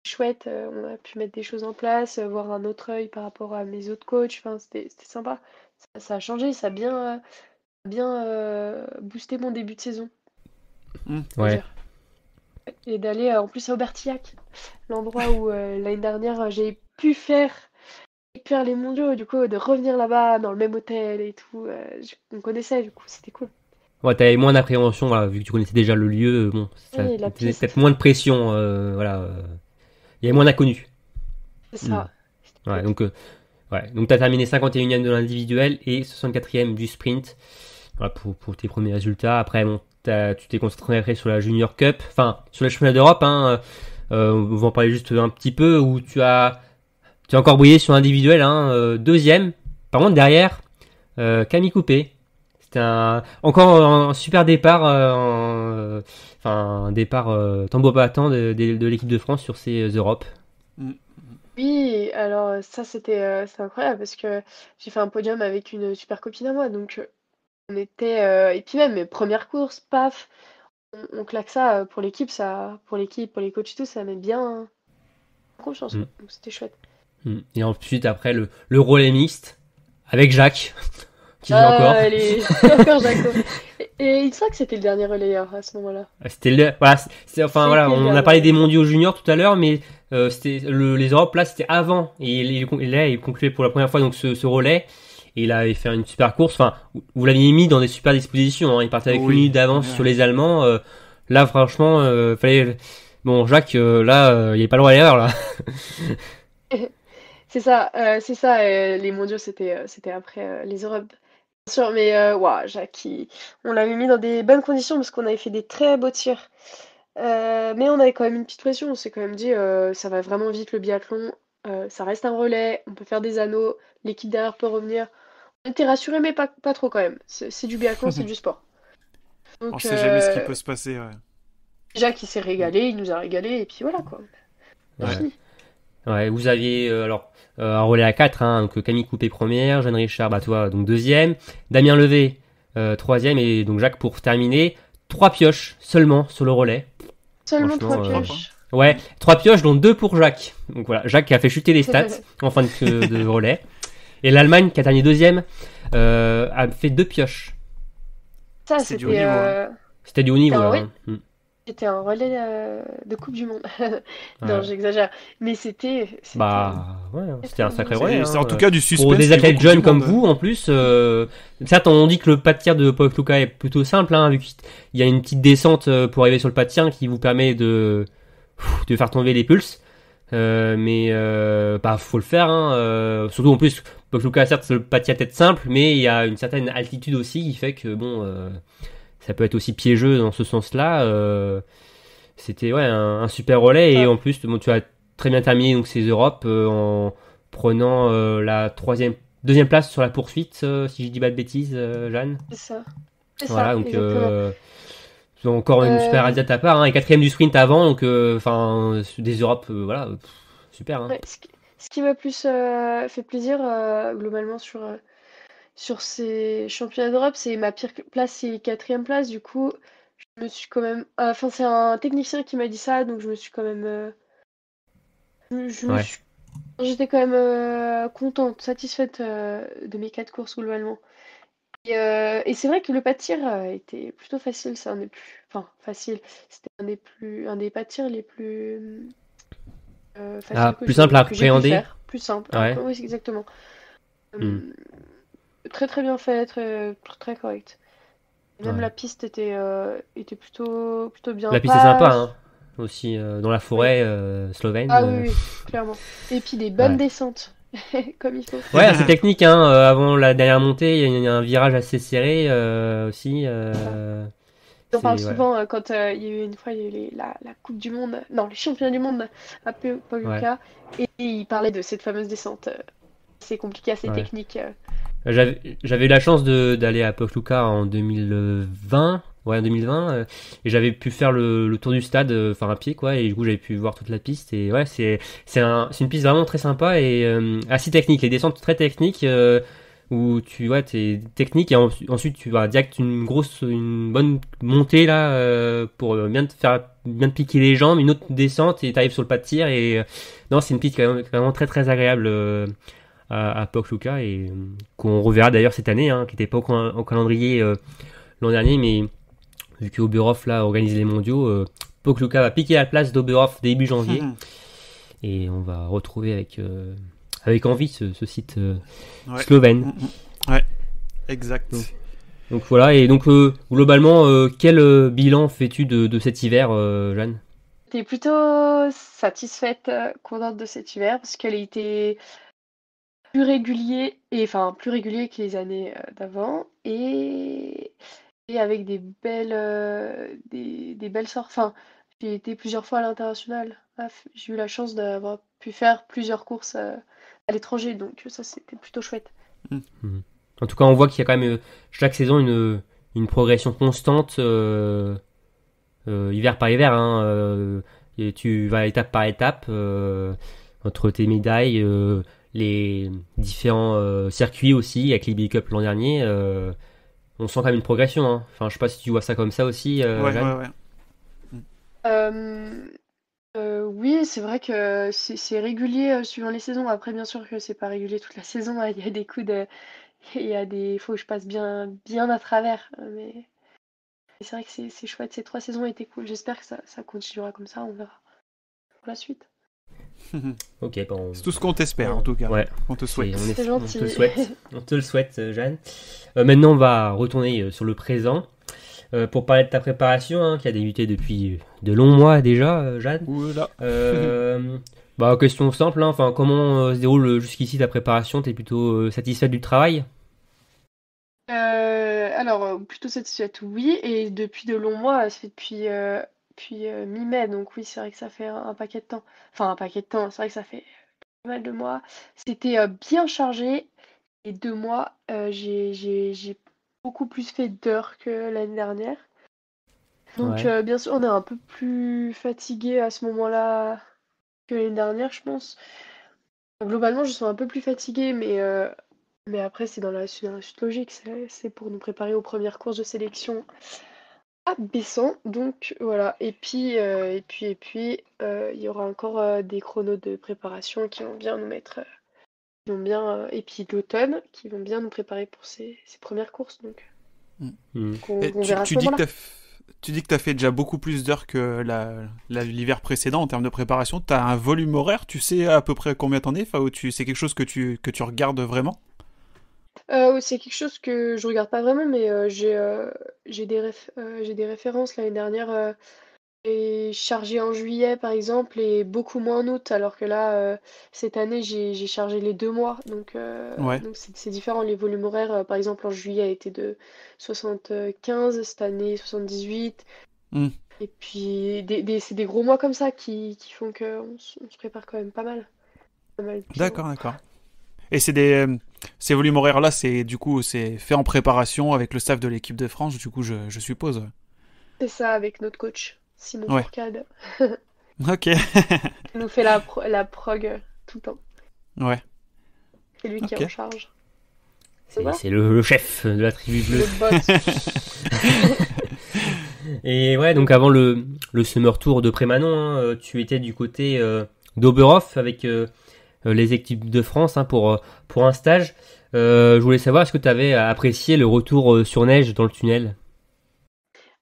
chouette. On a pu mettre des choses en place, voir un autre œil par rapport à mes autres coachs. Enfin, c'était sympa. Ça a changé, ça a bien boosté mon début de saison, faut Ouais. dire. Et d'aller en plus à Aubertillac, l'endroit où l'année dernière j'ai pu faire les mondiaux, du coup, de revenir là-bas dans le même hôtel et tout. On connaissait, du coup, c'était cool. Ouais, t'avais moins d'appréhension, voilà, vu que tu connaissais déjà le lieu, bon, ça Oui, la te faisait piste, peut-être moins de pression, voilà. Il y avait moins d'inconnus. c'est ça. C'était Ouais, chouette. donc t'as terminé 51e de l'individuel et 64e du sprint. Voilà, pour tes premiers résultats. Après, bon, tu t'es concentré sur la Junior Cup, enfin, sur les championnats d'Europe, hein. On va en parler juste un petit peu, où tu as encore brillé sur l'individuel, hein, deuxième. Par contre, derrière, Camille Coupé. C'était encore un super départ, enfin, un départ tambour battant de l'équipe de France sur ces Europes. Mm. Oui, alors c'était incroyable parce que j'ai fait un podium avec une super copine à moi, donc on était et puis même première course, paf, on claque ça pour l'équipe, pour l'équipe, pour les coachs et tout, ça met bien en confiance, Mm. quoi. Donc c'était chouette. Et ensuite, après, le relais mixte avec Jacques, qui joue encore. Encore Jaco. Et il me semble que c'était le dernier relayeur à ce moment-là. Voilà, enfin voilà, C'était on a parlé des mondiaux juniors tout à l'heure, mais c'était les Europes là, c'était avant, et là, il concluait pour la première fois donc ce relais, et il avait fait une super course. Enfin, vous l'aviez mis dans des super dispositions, hein. Il partait avec Oui, une minute d'avance ouais. sur les Allemands. Là, franchement, fallait. Bon, Jacques, là, il n'y avait pas le droit à l'erreur là. C'est ça, les mondiaux c'était après les Europes. Bien sûr, mais ouah, Jacques, on l'avait mis dans des bonnes conditions parce qu'on avait fait des très beaux tirs. Mais on avait quand même une petite pression, on s'est quand même dit ça va vraiment vite le biathlon, ça reste un relais, on peut faire des anneaux, l'équipe derrière peut revenir. On était rassurés mais pas trop quand même. C'est du biathlon, c'est du sport. On Donc sait jamais ce qui peut se passer. Ouais. Jacques il s'est régalé, il nous a régalé et puis voilà quoi. On a Ouais. fini. Ouais, vous aviez un relais à 4, hein, donc Camille Coupé première, Jeanne Richard, bah toi donc deuxième, Damien Levé troisième, et donc Jacques pour terminer. 3 pioches seulement sur le relais. Seulement Franchement, 3 trois pioches. Ouais, 3 pioches dont 2 pour Jacques. Donc voilà, Jacques qui a fait chuter les stats en fin de relais. Et l'Allemagne qui a terminé deuxième a fait 2 pioches. Ça C'est du haut c'était niveau, hein. C'était du haut niveau Ah là. oui. Hein. c'était un relais de Coupe du Monde. Non, Ouais. j'exagère. Mais c'était Bah ouais, c'était un sacré C'est- relais. C'est hein. en tout cas du suspense. Pour des niveau athlètes Coupe jeunes du comme Monde. vous, en plus, certes, on dit que le pas de tir de Paul Kluka est plutôt simple, hein, vu qu'il y a une petite descente pour arriver sur le pas de tir qui vous permet de faire tomber les pulses. Mais bah faut le faire, hein, surtout en plus, Paul Kluka, certes, le pas de tir est peut-être simple, mais il y a une certaine altitude aussi qui fait que bon, ça peut être aussi piégeux dans ce sens-là. C'était ouais un super relais, et en plus, bon, tu as très bien terminé donc ces Europes en prenant la deuxième place sur la poursuite, si je dis pas de bêtises, Jeanne. C'est ça. C'est Voilà, ça, donc exactement. c'est encore une Euh, super réalisation de ta part, hein, et quatrième du sprint avant, donc enfin des Europes, voilà, super. Hein. Ouais, ce qui m'a plus fait plaisir globalement sur ces championnats d'Europe, c'est ma pire place, c'est quatrième place. Du coup, je me suis quand même. Enfin, c'est un technicien qui m'a dit ça, donc je me suis quand même. Je me Ouais. suis- J'étais quand même contente, satisfaite de mes 4 courses globalement. Et c'est vrai que le pas de tir était plutôt facile, c'est un des plus. Enfin, facile. C'était un des pas de tir les plus Ah, faciles plus simple à que j'ai pu appréhender. faire. Plus simple. Ouais. Oui, c'est exactement. Hmm. Très très bien fait, très correct. Et même Ouais. la piste était plutôt bien. La piste est Pas- sympa, hein, aussi dans la forêt slovène. Ah oui, oui, clairement. Et puis des bonnes Ouais. descentes, comme il faut. Ouais, assez technique, hein. Avant la dernière montée, il y a un virage assez serré aussi. On parle ouais. souvent quand il y a eu une fois il y a eu la Coupe du Monde, non, les championnats du monde à Poluca, et il parlait de cette fameuse descente. C'est compliqué, assez Ouais. technique. J'avais eu la chance d'aller à Pokluka en 2020. Ouais, en 2020. Et j'avais pu faire le tour du stade, enfin à pied, quoi. Et du coup, j'avais pu voir toute la piste. Et ouais, c'est une piste vraiment très sympa et assez technique. Les descentes très techniques. Où t'es technique, et ensuite tu vas direct une bonne montée là pour bien te faire bien te piquer les jambes, une autre descente et t'arrives sur le pas de tir. Et non, c'est une piste vraiment très très agréable à Pokljuka et qu'on reverra d'ailleurs cette année, qui n'était pas au calendrier l'an dernier, mais vu que Oberhof là organise les mondiaux, Pokljuka va piquer la place d'Oberhof début janvier et on va retrouver avec envie ce site slovène. Ouais, exact. Donc voilà, et donc globalement, quel bilan fais-tu de cet hiver, Jeanne? J'étais plutôt satisfaite, contente de cet hiver parce qu'elle a été plus régulier que les années d'avant et avec des belles sorties. Enfin, j'ai été plusieurs fois à l'international. J'ai eu la chance d'avoir pu faire plusieurs courses à l'étranger, donc ça c'était plutôt chouette. En tout cas, on voit qu'il y a quand même chaque saison une progression constante hiver par hiver. Et tu vas étape par étape entre tes médailles, les différents circuits aussi, avec les Big Cup l'an dernier. On sent quand même une progression. Enfin, je sais pas si tu vois ça comme ça aussi. Ouais. Oui, c'est vrai que c'est régulier suivant les saisons. Après, bien sûr que c'est pas régulier toute la saison. Il y a des coups de. Faut que je passe bien à travers. Mais c'est vrai que c'est chouette. Ces 3 saisons étaient cool. J'espère que ça continuera comme ça. On verra pour la suite. Ok, bon. C'est tout ce qu'on t'espère en tout cas. Ouais. On te souhaite. C'est gentil. On te le souhaite, Jeanne. Maintenant, on va retourner sur le présent pour parler de ta préparation qui a débuté depuis de longs mois déjà, Jeanne. Oula. Question simple, enfin, comment se déroule jusqu'ici ta préparation? T'es plutôt satisfaite du travail? Alors, plutôt satisfaite, oui. Et depuis de longs mois, ça fait depuis mi-mai. Donc oui, c'est vrai que ça fait un paquet de temps. Enfin, un paquet de temps, c'est vrai que ça fait pas mal de mois. C'était bien chargé. Et 2 mois, j'ai beaucoup plus fait d'heures que l'année dernière. Donc bien sûr, on est un peu plus fatigué à ce moment-là que l'année dernière, je pense. Globalement, je suis un peu plus fatiguée, mais après, c'est dans la suite logique. C'est pour nous préparer aux premières courses de sélection à Bessan. Donc voilà. Et puis, il y aura encore des chronos de préparation qui vont bien nous mettre. Et puis l'automne, qui vont bien nous préparer pour ces premières courses. Donc, on verra à ce moment-là. Tu dis que tu as fait déjà beaucoup plus d'heures que l'hiver précédent en termes de préparation. Tu as un volume horaire, tu sais à peu près combien t'en es, c'est quelque chose que tu regardes vraiment? C'est quelque chose que je regarde pas vraiment, mais j'ai des références. L'année dernière, j'ai chargé en juillet par exemple et beaucoup moins en août, alors que là, cette année, j'ai chargé les 2 mois. Donc c'est différent. Les volumes horaires, par exemple, en juillet, a été de 75, cette année 78. Et puis c'est des gros mois comme ça qui font qu'on se prépare quand même pas mal. D'accord. Et ces volumes horaires-là, c'est fait en préparation avec le staff de l'équipe de France, du coup, je suppose. C'est ça, avec notre coach, Simon Fourcade. Ok. Il nous fait la prog tout le temps. Ouais. C'est lui qui est en charge. C'est le chef de la tribu bleue. Le boss. Et ouais, donc avant le Summer Tour de Prémanon, tu étais du côté d'Oberhof avec les équipes de France pour un stage. Je voulais savoir, est-ce que tu avais apprécié le retour sur neige dans le tunnel?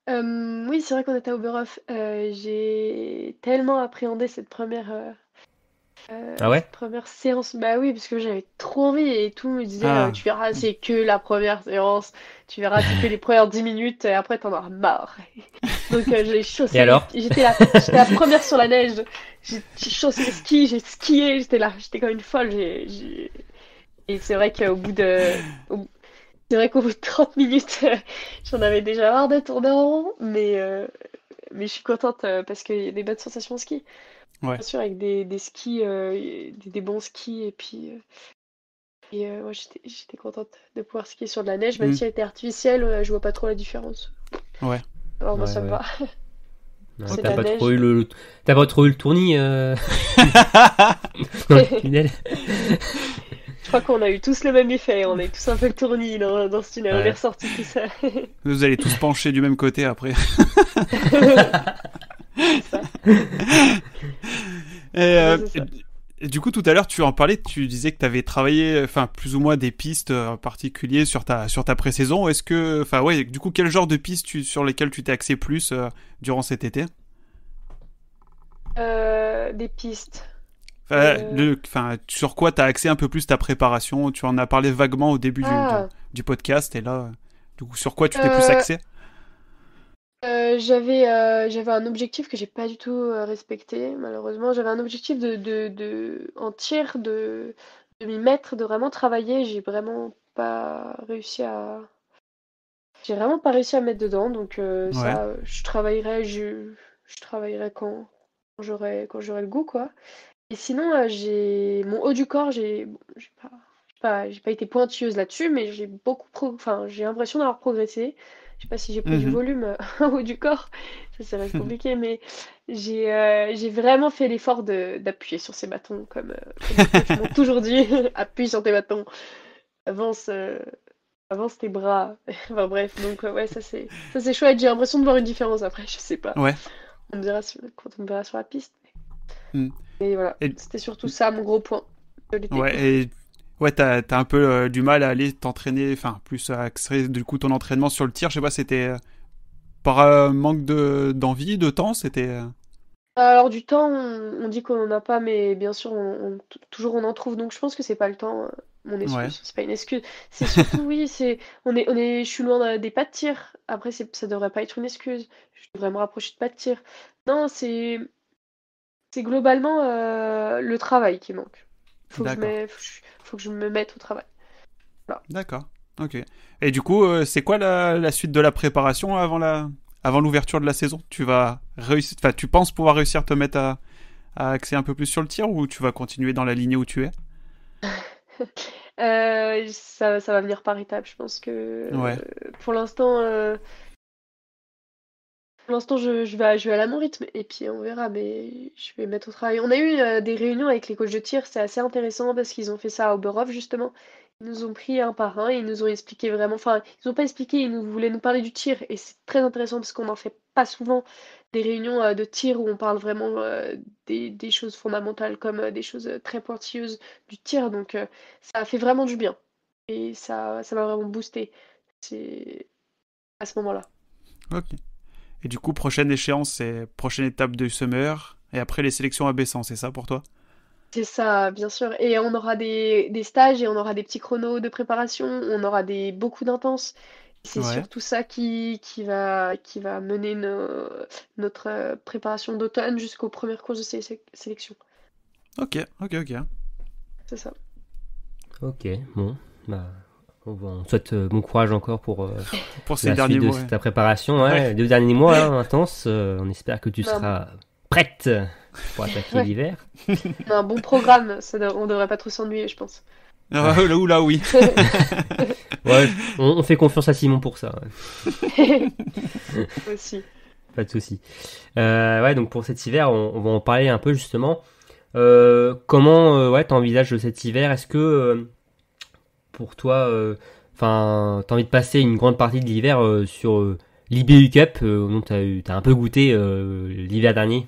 Oui, c'est vrai qu'on était à Oberhof. J'ai tellement appréhendé cette première séance. Bah oui, parce que j'avais trop envie et tout me disait tu verras, c'est que la première séance. Tu verras, c'est que les premières 10 minutes et après t'en auras marre. Donc j'ai chaussé. Et alors? J'étais la première sur la neige. J'ai chaussé les skis, j'ai skié, j'étais comme une folle. Et c'est vrai qu'au bout de 30 minutes, j'en avais déjà marre de tourner en rond, mais je suis contente parce qu'il y a des bonnes sensations au ski. Ouais. Bien sûr, avec des skis, des bons skis, et puis j'étais contente de pouvoir skier sur de la neige, même si elle était artificielle, je vois pas trop la différence. Ouais. Alors moi, ça me va. Non, t'as pas trop eu le tournis dans le tunnel? Je crois qu'on a eu tous le même effet, on a eu tous un peu le tournis dans ce tunnel, on est ressortis tout ça. Vous allez tous pencher du même côté après. C'est ça. Et, C'est ça. et du coup, tout à l'heure, tu en parlais, tu disais que tu avais travaillé, enfin, plus ou moins des pistes en particulier sur ta pré-saison. Est-ce que, enfin, ouais, du coup, quel genre de pistes sur lesquelles tu t'es axé plus durant cet été? Des pistes. Sur quoi tu as axé un peu plus ta préparation? Tu en as parlé vaguement au début Ah, du podcast, et là, du coup, sur quoi tu t'es plus euh, axé? j'avais un objectif que j'ai pas du tout respecté, malheureusement. J'avais un objectif en tir, de m'y mettre, de vraiment travailler. J'ai vraiment pas réussi à me mettre dedans, donc Ouais, ça, je travaillerai quand j'aurai le goût, quoi. Et sinon, j'ai mon haut du corps, bon, j'ai pas été pointilleuse là-dessus, mais enfin, j'ai l'impression d'avoir progressé. Je sais pas si j'ai pris du mhm, volume en haut du corps, ça reste compliqué, mais j'ai vraiment fait l'effort d'appuyer sur ces bâtons, comme les coachs m'ont toujours dit, appuie sur tes bâtons, avance, avance tes bras. Enfin bref, donc ouais, ça c'est chouette. J'ai l'impression de voir une différence après, je sais pas. ouais, On me dira quand on me verra sur la piste. mm. Mais voilà, Et, c'était surtout ça mon gros point de l'été. ouais, et ouais, t'as un peu du mal à aller t'entraîner, enfin, plus à axer du coup ton entraînement sur le tir. Je sais pas, c'était par manque d'envie, de temps, c'était. Alors du temps, on dit qu'on en a pas, mais bien sûr, toujours on en trouve. Donc je pense que c'est pas le temps, mon Ouais, excuse. C'est pas une excuse. C'est surtout, oui, je suis loin des pas de tir. Après, ça devrait pas être une excuse. Je devrais me rapprocher de pas de tir. Non, c'est globalement le travail qui manque. d'accord, Faut que je me mette au travail. Voilà. d'accord, ok. Et du coup, c'est quoi la suite de la préparation avant l'ouverture de la saison? Tu vas réussir, enfin, tu penses pouvoir réussir à te mettre à axer un peu plus sur le tir, ou tu vas continuer dans la lignée où tu es? Ça va venir par étapes. Je pense que Ouais, pour l'instant, je vais aller à mon rythme et puis on verra. Mais je vais mettre au travail. On a eu des réunions avec les coachs de tir. C'est assez intéressant parce qu'ils ont fait ça à Oberhof justement. Ils nous ont pris un par un. Ils nous ont expliqué vraiment. Enfin, ils n'ont pas expliqué. Ils voulaient nous parler du tir et c'est très intéressant parce qu'on n'en fait pas souvent des réunions de tir où on parle vraiment des choses fondamentales comme des choses très pointilleuses du tir. Donc ça a fait vraiment du bien et ça m'a vraiment boosté. C'est à ce moment-là. ok. Et du coup, prochaine échéance, c'est prochaine étape de summer, et après les sélections à Bessan, c'est ça pour toi? C'est ça, bien sûr. Et on aura des stages et on aura des petits chronos de préparation, on aura beaucoup d'intenses. C'est Ouais, surtout ça qui va mener notre préparation d'automne jusqu'aux premières courses de sélection. ok, ok, ok. C'est ça. Ok, bon. Bah, on souhaite bon courage encore pour Pour ces la derniers suite de mois, ouais. ta préparation. Ouais, Ouais. les 2 derniers mois là, intenses. On espère que tu On a seras prête pour attaquer ouais, l'hiver. on a un bon programme, on devrait pas trop s'ennuyer, je pense. Ah, là, oui. Ouais, on fait confiance à Simon pour ça. Ouais. Aussi. Pas de souci. Ouais, donc pour cet hiver, on va en parler un peu justement. Comment ouais, t'envisages cet hiver? Est-ce que pour toi, enfin, t'as envie de passer une grande partie de l'hiver sur l'IBU Cup, dont t'as un peu goûté l'hiver dernier?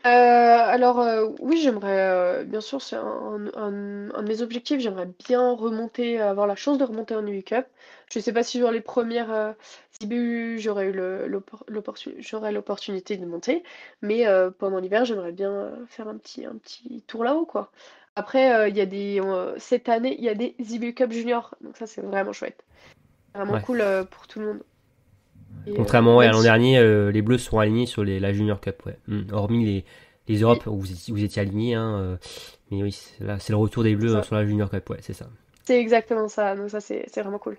Alors oui, j'aimerais, bien sûr, c'est un de mes objectifs, j'aimerais bien remonter, avoir la chance de remonter en EU Cup. Je sais pas si sur les premières IBU, j'aurais eu j'aurais l'opportunité de monter, mais pendant l'hiver, j'aimerais bien faire un petit tour là-haut, quoi. Après, cette année, il y a des IBU Cup juniors, donc ça, c'est vraiment chouette. Vraiment Ouais. cool pour tout le monde. Et Contrairement ouais, à même l'an si. dernier, les Bleus sont alignés sur la Junior Cup. Ouais. Hormis les Oui, Europes où vous étiez alignés, hein, mais oui, là, c'est le retour des c'est Bleus ça. sur la Junior Cup. Ouais, c'est ça. C'est exactement ça, donc ça, c'est vraiment cool.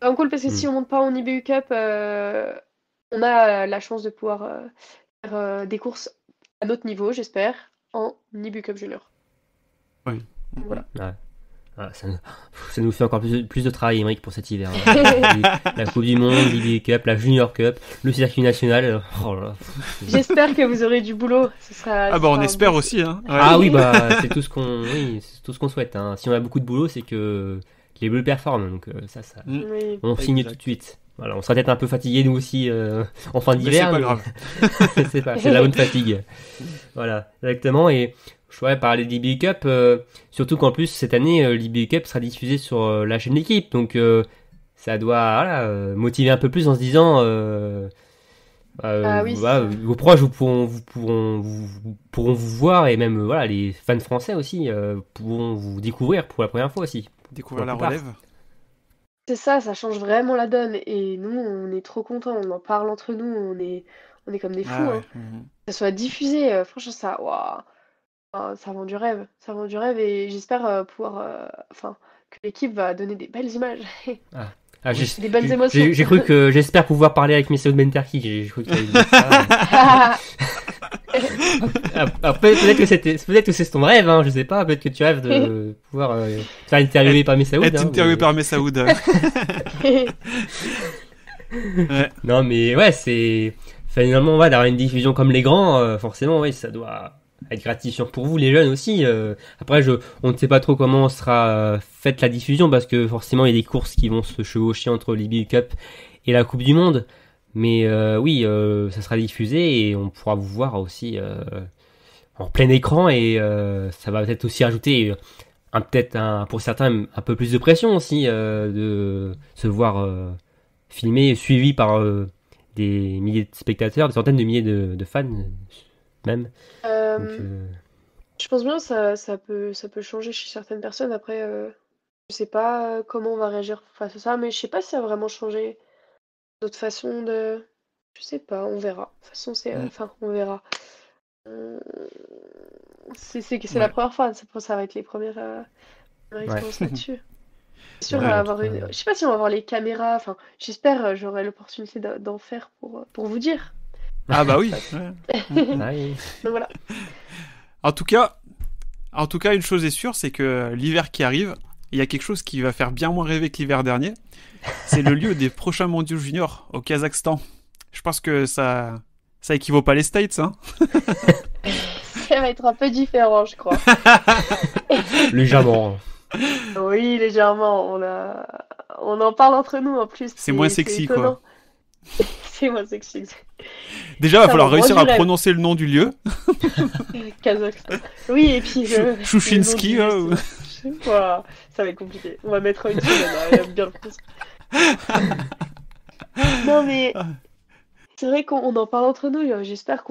Vraiment cool parce que Hmm. si on monte pas en IBU Cup, on a la chance de pouvoir faire des courses à notre niveau, j'espère, en IBU Cup Junior. Ouais. Donc voilà. Ouais. Voilà, ça nous fait encore plus de travail, Émeric, pour cet hiver. Hein. La Coupe du Monde, l'IBU Cup, la Junior Cup, le circuit national. Oh là là. J'espère que vous aurez du boulot. Ah Ce bah on sera un espère beau. aussi, hein. Ouais. Ah oui, bah c'est tout ce qu'on souhaite. Hein. Si on a beaucoup de boulot, c'est que les Bleus performent. Donc ça, Mm. Oui, on signe tout de Exact. suite. voilà, on sera peut-être un peu fatigué nous aussi en fin Mais d'hiver. c'est pas grave. C'est de la bonne fatigue. Voilà, exactement. Et je pourrais parler de l'IBU Cup, surtout qu'en plus cette année l'IBU Cup sera diffusé sur la chaîne d'équipe, donc ça doit motiver un peu plus en se disant Oui, voilà, vos proches pourront vous voir, et même voilà, les fans français aussi pourront vous découvrir pour la première fois aussi. Découvrir la Pour la relève. c'est ça change vraiment la donne. Et nous, on est trop contents. On en parle entre nous. On est comme des fous. Ah ouais. Hein. Que ça soit diffusé, franchement, ça, waouh, ça vend du rêve. Ça vend du rêve et j'espère pouvoir, que l'équipe va donner des belles images. Des belles émotions. J'ai cru que j'espère pouvoir parler avec Mesut Benterki. J'ai cru que t'allais dire ça. Après, peut-être que c'est ton rêve, hein, je sais pas. Peut-être que tu rêves de pouvoir faire interviewer par Messaoud. Être interviewé par Messaoud. Ouais. Non, mais ouais, c'est finalement d'avoir une diffusion comme les grands. Forcément, oui, ça doit être gratifiant pour vous, les jeunes aussi. Après, on ne sait pas trop comment sera faite la diffusion parce que forcément, il y a des courses qui vont se chevaucher entre l'IBU Cup et la Coupe du Monde. Mais oui, ça sera diffusé et on pourra vous voir aussi en plein écran, et ça va peut-être aussi rajouter pour certains un peu plus de pression aussi de se voir filmé, suivi par des milliers de spectateurs, des centaines de milliers de fans même. Donc, Je pense bien que ça peut changer chez certaines personnes. Après, je sais pas comment on va réagir face à ça, mais je sais pas si ça a vraiment changé d'autres façons de. Je sais pas, on verra. De toute façon, on verra. C'est la première fois, ça va être les premières expériences là-dessus. C'est sûr, je sais pas si on va avoir les caméras. Enfin, j'espère, j'aurai l'opportunité d'en faire pour vous dire. Ah bah oui. oui. Donc voilà. En tout cas, une chose est sûre, c'est que l'hiver qui arrive, il y a quelque chose qui va faire bien moins rêver que l'hiver dernier. C'est le lieu des prochains mondiaux juniors au Kazakhstan. Je pense que ça équivaut pas les States, hein. Ça va être un peu différent, je crois. Légèrement. Oui, légèrement. On en parle entre nous en plus. C'est moins sexy, quoi. C'est moins sexy. Déjà, il va falloir réussir à prononcer le nom du lieu. Kazakhstan. Oui, et puis... Chouchinski, Voilà, ça va être compliqué. On va mettre une semaine à bien le prononcer. Non, mais... C'est vrai qu'on en parle entre nous. J'espère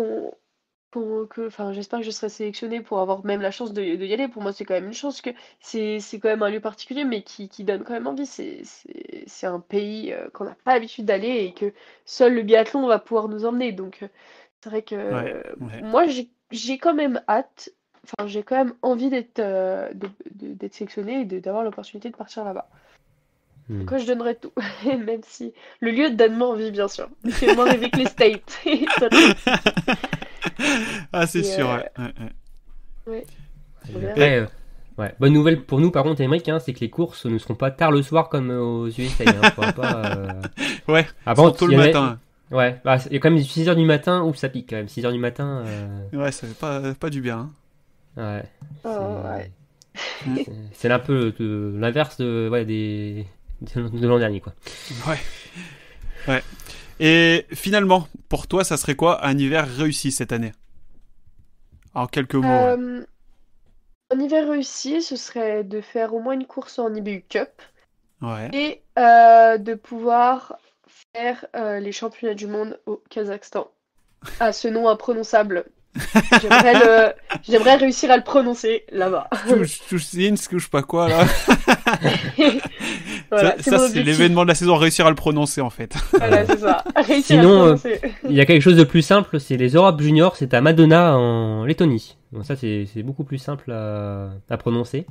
j'espère que je serai sélectionnée pour avoir même la chance de y aller. Pour moi, c'est quand même une chance, que c'est quand même un lieu particulier, mais qui donne quand même envie. C'est un pays qu'on n'a pas l'habitude d'aller et que seul le biathlon va pouvoir nous emmener. Donc, c'est vrai que moi, j'ai quand même hâte. Enfin, j'ai quand même envie d'être sélectionnée et d'avoir l'opportunité de partir là-bas. Donc, je donnerais tout, même si le lieu donne moins envie, bien sûr. C'est moins rêvé que les States. Ah, c'est sûr, ouais. Après, bonne nouvelle pour nous, par contre, Émeric, hein, c'est que les courses ne seront pas tard le soir comme aux USA. Hein, on pourra pas, ouais, avant, tôt le matin. Ouais, il y a quand même 6h du matin, où ça pique quand même, 6h du matin. Ouais, ça fait pas du bien. Hein. Ouais. Ouais. C'est un peu l'inverse de l'an dernier, quoi. Ouais. Et finalement, pour toi, ça serait quoi un hiver réussi cette année? En quelques mots. Un hiver réussi, ce serait de faire au moins une course en IBU Cup. Ouais. Et de pouvoir faire les championnats du monde au Kazakhstan. À ce nom imprononçable. J'aimerais réussir à le prononcer là-bas. Touche pas quoi là. Voilà, ça c'est l'événement de la saison, réussir à le prononcer en fait. Voilà, c'est ça. Sinon, il y a quelque chose de plus simple, c'est les Europes Juniors, c'est à Madonna en Lettonie. Donc ça c'est beaucoup plus simple à prononcer.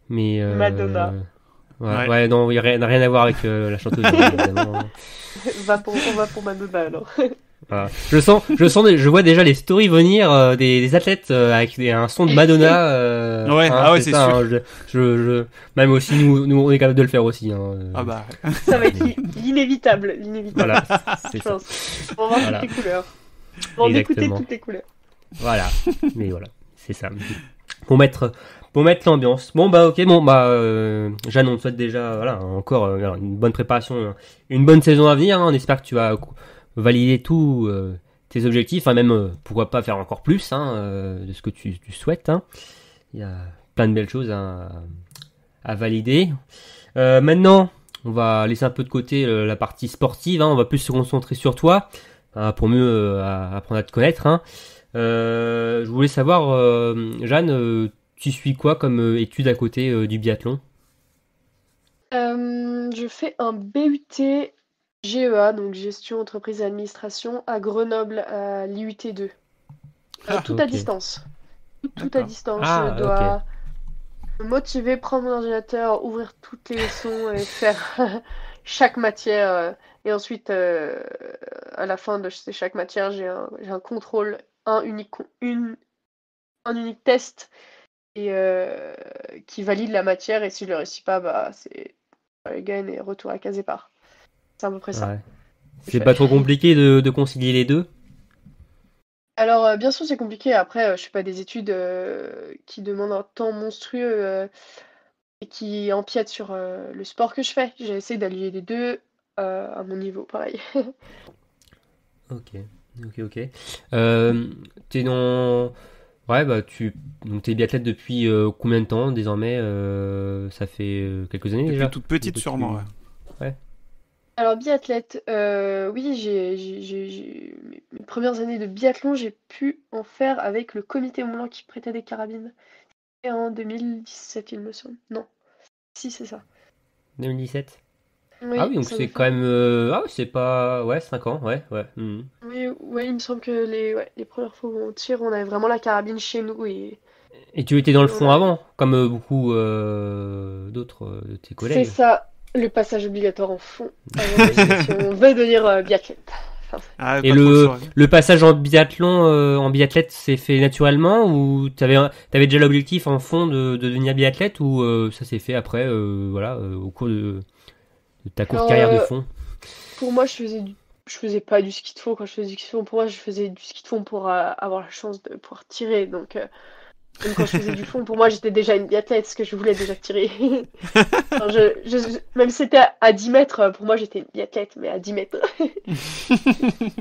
Mais Madonna. Ouais, non, il n'y a rien à voir avec la chanteuse. Évidemment. On va pour Madonna alors. Voilà. Je vois déjà les stories venir des athlètes avec un son de Madonna. Ouais, c'est sûr. Hein, même aussi nous on est capable de le faire aussi. Hein. Ah bah. Ça va être l'inévitable. Voilà, c'est ça. On va voir toutes les couleurs. On va écouter toutes les couleurs. Voilà, mais voilà, c'est ça. pour mettre l'ambiance. Bon bah ok, bon bah Jeanne, on te souhaite déjà voilà encore une bonne préparation, une bonne saison à venir. Hein. On espère que tu vas valider tous tes objectifs, hein, même pourquoi pas faire encore plus de ce que tu souhaites. Hein. Il y a plein de belles choses à valider. Maintenant, on va laisser un peu de côté la partie sportive. Hein. On va plus se concentrer sur toi pour mieux apprendre à te connaître. Hein. Je voulais savoir, Jeanne, tu suis quoi comme étude à côté du biathlon? Je fais un BUT GEA, donc gestion, entreprise et administration, à Grenoble, à l'IUT 2. Tout à Ok. distance. Tout à D'accord. distance. Ah, Je dois me motiver, prendre mon ordinateur, ouvrir toutes les leçons et faire chaque matière. Et ensuite, à la fin de chaque matière, j'ai un contrôle, un unique test et qui valide la matière. Et si je le réussis pas, bah c'est gain et retour à case départ. C'est à peu près ça. Ouais. C'est pas trop compliqué de concilier les deux? Alors, bien sûr, c'est compliqué. Après, je fais pas des études qui demandent un temps monstrueux et qui empiètent sur le sport que je fais. J'essaie d'allier les deux à mon niveau, pareil. Ok. T'es dans... Ouais, bah donc t'es biathlète depuis combien de temps désormais? Ça fait quelques années déjà? Depuis toute petite, Depuis- sûrement. Ouais. Alors, biathlète, oui, mes premières années de biathlon, j'ai pu en faire avec le comité Mont-Blanc qui prêtait des carabines. Et en 2017, il me semble. Non, si, c'est ça. 2017? Oui, Ah oui, donc ça c'est me fait- quand même... Ah oui, c'est pas... Ouais, 5 ans, ouais. Mhm. Oui, ouais, il me semble que les premières fois où on tire, on avait vraiment la carabine chez nous et Et tu étais dans le on fond a- avant, comme beaucoup d'autres de tes c'est collègues. ça, le passage obligatoire en fond avant si on veut devenir biathlète. Enfin, Ah, Et pas trop le choix. le passage en biathlon, en biathlète, s'est fait naturellement ou t'avais déjà l'objectif en fond de devenir biathlète ou ça s'est fait après, au cours de ta courte Alors, carrière de fond? pour moi, je faisais pas du ski de fond quand je faisais du ski de fond. Pour moi, je faisais du ski de fond pour avoir la chance de pouvoir tirer. Donc, même quand je faisais du fond, pour moi, j'étais déjà une biathlète parce que je voulais déjà tirer. Alors, même si c'était à 10 mètres, pour moi, j'étais une biathlète, mais à 10 mètres.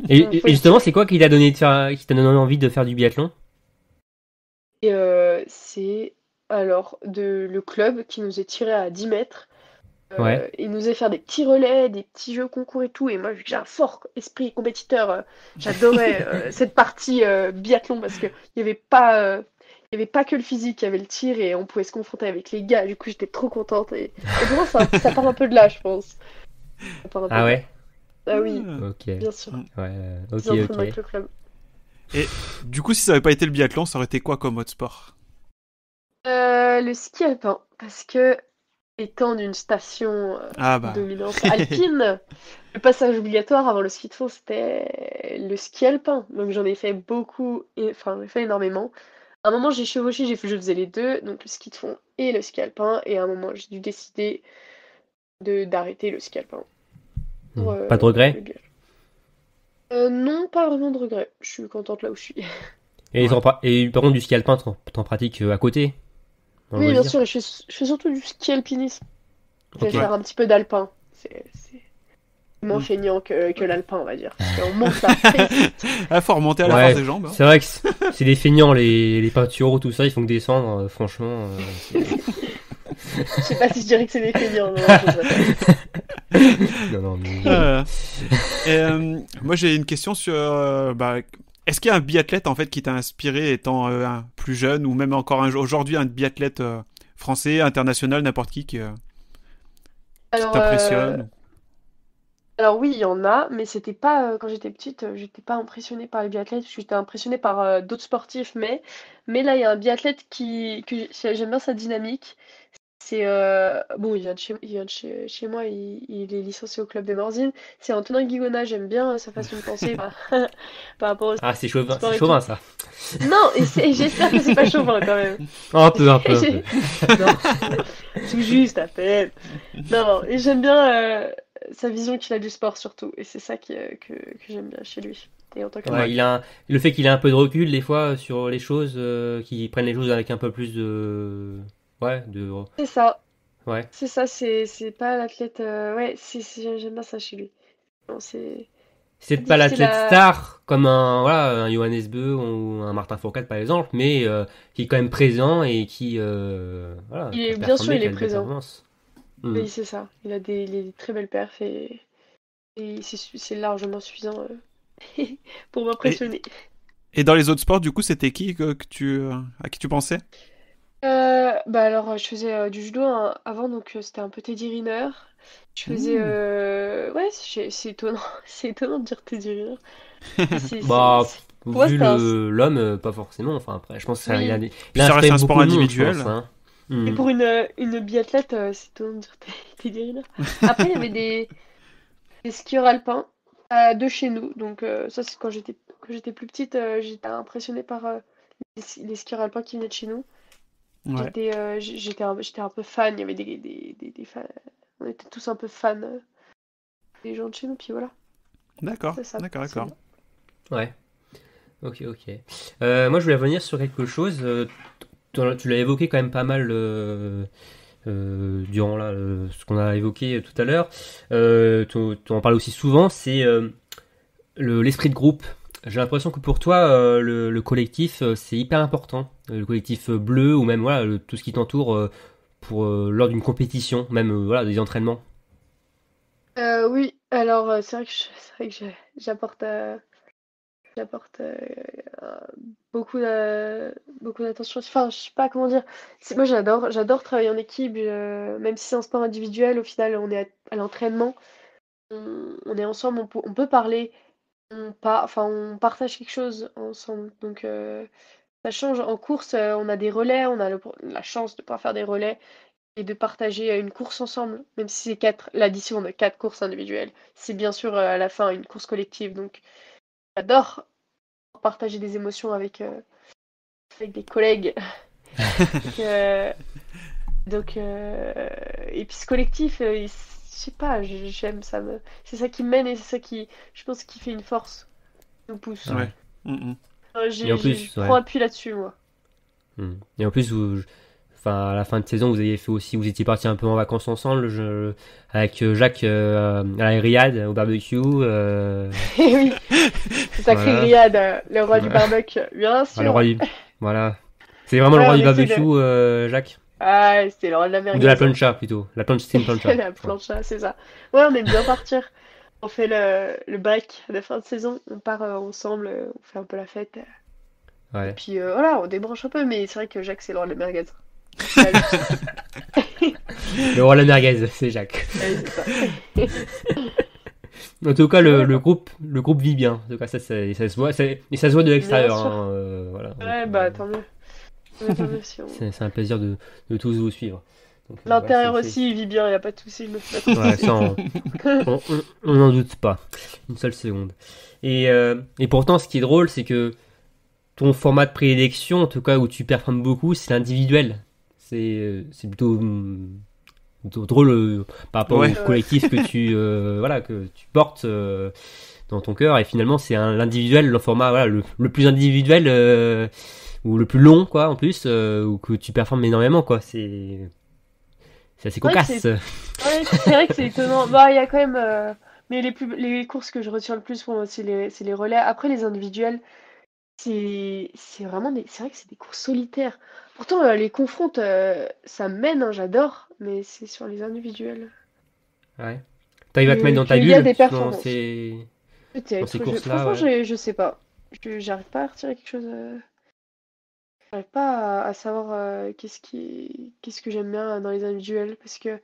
Et, Donc, et faut justement, essayer. c'est quoi qui t'a donné envie de faire du biathlon? Et c'est alors le club qui nous est tiré à 10 mètres. Ouais. Il nous a fait faire des petits relais, des petits jeux concours et tout. Et moi, vu que j'ai un fort esprit compétiteur, j'adorais cette partie biathlon parce qu'il n'y avait pas. Il n'y avait pas que le physique, il y avait le tir et on pouvait se confronter avec les gars. Du coup, j'étais trop contente. Et pour moi, ça part un peu de là, je pense. Ça part un peu Ah de ouais? là. Ah oui, Ok. bien sûr. Ouais. Ils ont Ok. pris avec le club. Du coup, si ça avait pas été le biathlon, ça aurait été quoi comme autre sport? Le ski alpin, parce que étant d'une station Ah bah. dominante alpine, le passage obligatoire avant le ski de fond, c'était le ski alpin. Donc j'en ai fait beaucoup, enfin j'en ai fait énormément. À un moment, j'ai chevauché, je faisais les deux, donc le ski de fond et le ski alpin. Et à un moment, j'ai dû décider d'arrêter le ski alpin. Pour, Pas de regret? le biathlon. Non, pas vraiment de regret. Je suis contente là où je suis. Et, Ouais. et par contre, du ski alpin, t'en pratiques à côté? Dans le Oui, bien loisir? sûr, et je fais surtout du ski alpinisme. Je vais Ok. faire un petit peu d'alpin. C'est moins Mm. feignant que l'alpin, on va dire. Parce qu'on monte la piste. Ah, faut remonter à la Ouais, force des jambes. Hein. c'est vrai que c'est des feignants, les peintureaux, tout ça, ils font que descendre, franchement. Je sais pas si je dirais que c'est des feignants. Non, je sais pas. Non, mais... Moi, j'ai une question sur. Est-ce qu'il y a un biathlète en fait qui t'a inspiré étant plus jeune ou même encore aujourd'hui un biathlète français, international, n'importe qui Alors, t'impressionne? alors oui, il y en a, mais c'était pas quand j'étais petite, j'étais pas impressionnée par les biathlètes, j'étais impressionnée par d'autres sportifs, mais là il y a un biathlète j'aime bien sa dynamique. C'est bon, il vient de chez moi, il est licencié au club des Morzines. C'est Antonin Guigona, j'aime bien sa façon de penser par rapport au Ah, c'est chauvin, sport et chauvin tout. ça. Non, et j'espère que c'est pas chauvin quand même. Un peu. Non, tout juste à peine. Non, et j'aime bien sa vision qu'il a du sport surtout. Et c'est ça que j'aime bien chez lui. Et en tant que Ouais, le fait qu'il ait un peu de recul des fois sur les choses, qu'il prenne les choses avec un peu plus de... Ouais, c'est ça. ouais. C'est ça, c'est pas l'athlète. Ouais, j'aime bien ça chez lui. Non, C'est c'est pas difficile l'athlète à. star comme un Johannes Beu ou un Martin Fourcade par exemple, mais qui est quand même présent et qui, voilà, qui a Bien sûr, performé, il qui est a de belles présent. performances. Mm. Oui, c'est ça. Il a des très belles perfs et c'est largement suffisant pour Et, m'impressionner. et dans les autres sports, du coup, c'était qui à qui tu pensais? Bah alors, je faisais du judo avant, donc c'était un peu Teddy Riner. Je faisais. Hmm. Ouais, c'est étonnant. C'est étonnant de dire Teddy Riner. Bah, Pour moi, vu c'était un. l'homme, pas forcément. Enfin, après, je pense Oui. il Puis a ça reste inspiré un sport beaucoup de monde, je individuel. pense. Hein. Et Mm. pour une biathlète, c'est étonnant de dire Teddy Riner. Après, il y avait des skieurs alpins de chez nous. Donc, ça, c'est quand j'étais plus petite, j'étais impressionnée par les skieurs alpins qui venaient de chez nous. Ouais, J'étais un peu fan. Il y avait des fans. On était tous un peu fans des gens de chez nous. Puis voilà, d'accord, ça, d'accord, c'est d'accord. bien. Ouais. Ok, ok. Moi, je voulais revenir sur quelque chose. Tu l'as évoqué quand même pas mal durant là, ce qu'on a évoqué tout à l'heure. Tu en parles aussi souvent. C'est l'esprit de groupe. J'ai l'impression que pour toi, le collectif, c'est hyper important. Le collectif bleu ou même voilà, tout ce qui t'entoure pour lors d'une compétition, même voilà, des entraînements. Oui, alors c'est vrai que j'apporte j'apporte beaucoup d'attention. Enfin, je sais pas comment dire. Moi, j'adore travailler en équipe. Même si c'est un sport individuel, au final, on est à l'entraînement. On est ensemble, on peut parler. Enfin, on partage quelque chose ensemble. Donc, ça change. En course, on a des relais. On a la chance de pouvoir faire des relais et de partager une course ensemble. Même si c'est l'addition de 4 courses individuelles. C'est bien sûr à la fin une course collective. Donc, j'adore partager des émotions avec des collègues. Donc, et puis ce collectif, je sais pas, j'aime ça. C'est ça qui me mène et c'est ça qui, je pense, qui fait une force, nous pousse. Ouais. Ouais. Mhm. Et en Je plus, prends ouais. appui là-dessus, moi. Et en plus, enfin, à la fin de saison, vous avez fait aussi, vous étiez partis un peu en vacances ensemble, avec Jacques à la Riyad, au barbecue. Et oui, c'est sacré Voilà. Riyad, le roi du Ouais. barbecue, bien Ah, le sûr. roi du, voilà. C'est vraiment le Ouais, roi on du essaie barbecue, de. Jacques? Ah, c'était le roi de la Ou de la merguez, hein. plancha plutôt. La plancha, c'est une plancha. La Ouais. plancha, c'est ça. Ouais, on aime bien partir. On fait le break de fin de saison. On part ensemble, on fait un peu la fête. Et Ouais. puis voilà, on débranche un peu, mais c'est vrai que Jacques, c'est le roi de la merguez. C'est à lui. Le roi de la merguez, c'est Jacques. Ouais, c'est ça. En tout cas, Voilà, le groupe vit bien. En tout cas, ça se voit, et ça se voit de bien l'extérieur. sûr. Hein, voilà. Donc, Ouais, bah tant mieux. Tant mieux si on. c'est un plaisir de tous vous suivre. Donc, ouais, L'intérieur aussi, il vit bien, il a pas de soucis, je me fais pas trop de ouais, soucis. ça, on n'en doute pas. Une seule seconde. Et pourtant, ce qui est drôle, c'est que ton format de prédilection, en tout cas où tu performes beaucoup, c'est l'individuel. C'est plutôt drôle par rapport Ouais. au collectif voilà, que tu portes dans ton cœur. Et finalement, c'est l'individuel, le format voilà, le plus individuel ou le plus long, quoi, en plus, ou que tu performes énormément, quoi. C'est assez C'est vrai que cocasse. ouais, c'est vrai que c'est étonnant. Bah, il y a quand même. Mais les courses que je retiens le plus pour moi, c'est les relais. Après, les individuels, c'est vraiment c'est vrai que c'est des courses solitaires. Pourtant, les confrontes, ça me mène, hein, j'adore, mais c'est sur les individuels Ouais. T'arrives à te mettre dans ta qu'il y a bulle des dans performances. ces Peut-être. courses-là, Franchement, ouais. je sais pas. J'arrive pas à retirer quelque chose. J'arrive pas à savoir qu'est-ce que j'aime bien dans les individuels. Parce que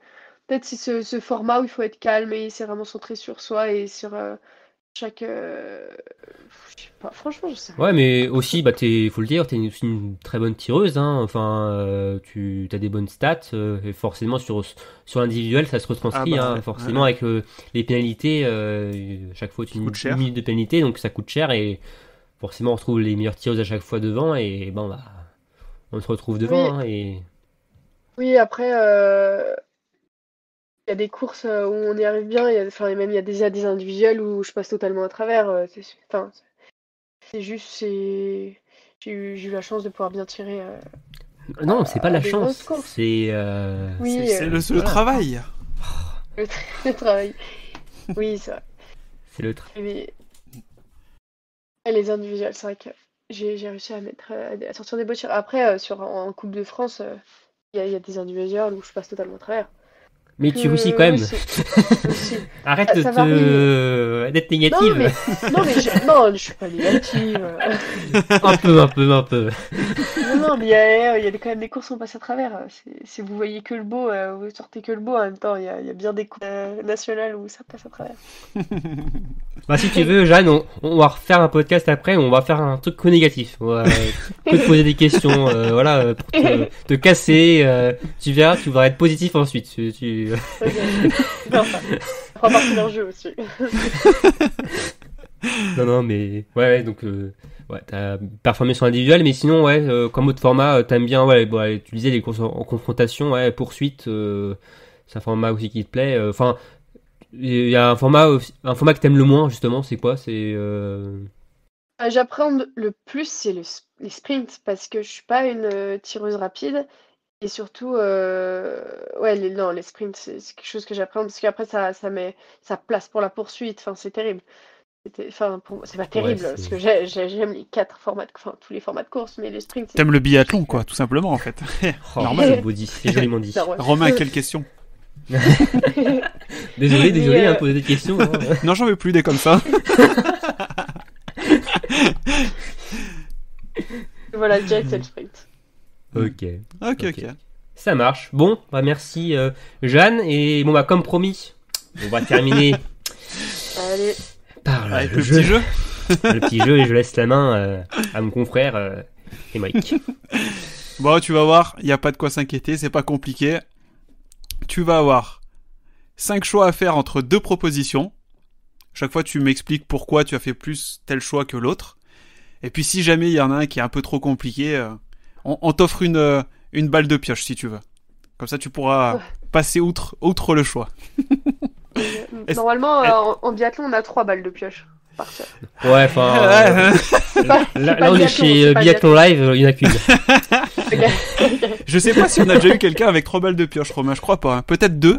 peut-être c'est ce format où il faut être calme et c'est vraiment centré sur soi et sur chaque. Je sais pas, franchement, je sais rien. Ouais, mais aussi, bah, faut le dire, t'es aussi une très bonne tireuse, hein. Enfin, tu as des bonnes stats, et forcément sur l'individuel, ça se Ah retranscrit, bah hein. ouais, Forcément, ouais. avec les pénalités, chaque fois Qui coûte une cher. minute de pénalité, donc ça coûte cher et forcément on retrouve les meilleures tireuses à chaque fois devant et bon bah on se retrouve Oui, devant, hein, et oui, après, Il y a des courses où on y arrive bien, enfin, même il y a des individuels où je passe totalement à travers. Enfin, c'est juste, j'ai eu la chance de pouvoir bien tirer Non, c'est pas la des grosses chance, courses. c'est Oui, C'est le voilà. travail. le, le travail. Oui, c'est vrai. c'est le travail. Mais les individuels, c'est vrai que j'ai réussi à sortir des beaux tirs. Après, en Coupe de France, il y a des individuels où je passe totalement à travers. Mais tu réussis quand même. Aussi. Arrête Ça de varie. d'être Non, négative. mais je suis pas négative. Un peu. Non, mais il y a quand même des courses où on passe à travers. Si vous voyez que le beau, vous sortez que le beau. En même temps, il y a bien des courses nationales où ça passe à travers. Bah, si tu veux, Jeanne, on va refaire un podcast après, on va faire un truc que négatif. On va te poser des questions, voilà, pour te casser. Tu verras, tu vas être positif ensuite. Ok. Non, ça fera partie d'un jeu aussi. Non, mais ouais, donc ouais, t'as performé sur l'individuel, mais sinon, ouais, comme autre format, t'aimes bien, ouais, bon, tu disais les courses en confrontation, ouais, poursuite, c'est un format aussi qui te plaît. Enfin, il y a un format que t'aimes le moins, justement, c'est quoi? C'est J'appréhende le plus, c'est les sprints, parce que je suis pas une tireuse rapide. Et surtout, ouais, non, les sprints, c'est quelque chose que j'appréhende, parce qu'après, ça place pour la poursuite. Enfin, c'est terrible. Enfin, pour moi, c'est pas terrible, Ouais, parce que j'aime les 4 formats, enfin, tous les formats de course, mais les sprints, c'est... T'aimes le biathlon, quoi, tout simplement, en fait. Oh, Normal. c'est beau dit, c'est joliment dit. Non, ouais. Romain, quelle question? Désolé, Mais, hein, poser des questions. Hein. Non, j'en veux plus des comme ça. Voilà, je dirais que c'est le sprint. Ok. Ok. Ça marche. Bon, bah merci Jeanne. Et bon, bah comme promis, on va terminer Allez, par Avec le le jeu. petit jeu. Le petit jeu, et je laisse la main à mon confrère Émeric. Bon, tu vas voir, il n'y a pas de quoi s'inquiéter, c'est pas compliqué. Tu vas avoir 5 choix à faire entre 2 propositions. Chaque fois, tu m'expliques pourquoi tu as fait plus tel choix que l'autre. Et puis, si jamais il y en a un qui est un peu trop compliqué, on t'offre une balle de pioche, si tu veux. Comme ça, tu pourras passer outre le choix. normalement, en biathlon, on a 3 balles de pioche par tir. Ouais, enfin. Là, on est chez c'est pas Biathlon Live, il n'y en a qu'une. Je sais pas si on a déjà eu quelqu'un avec 3 balles de pioche, Romain, je crois pas. Hein. Peut-être 2.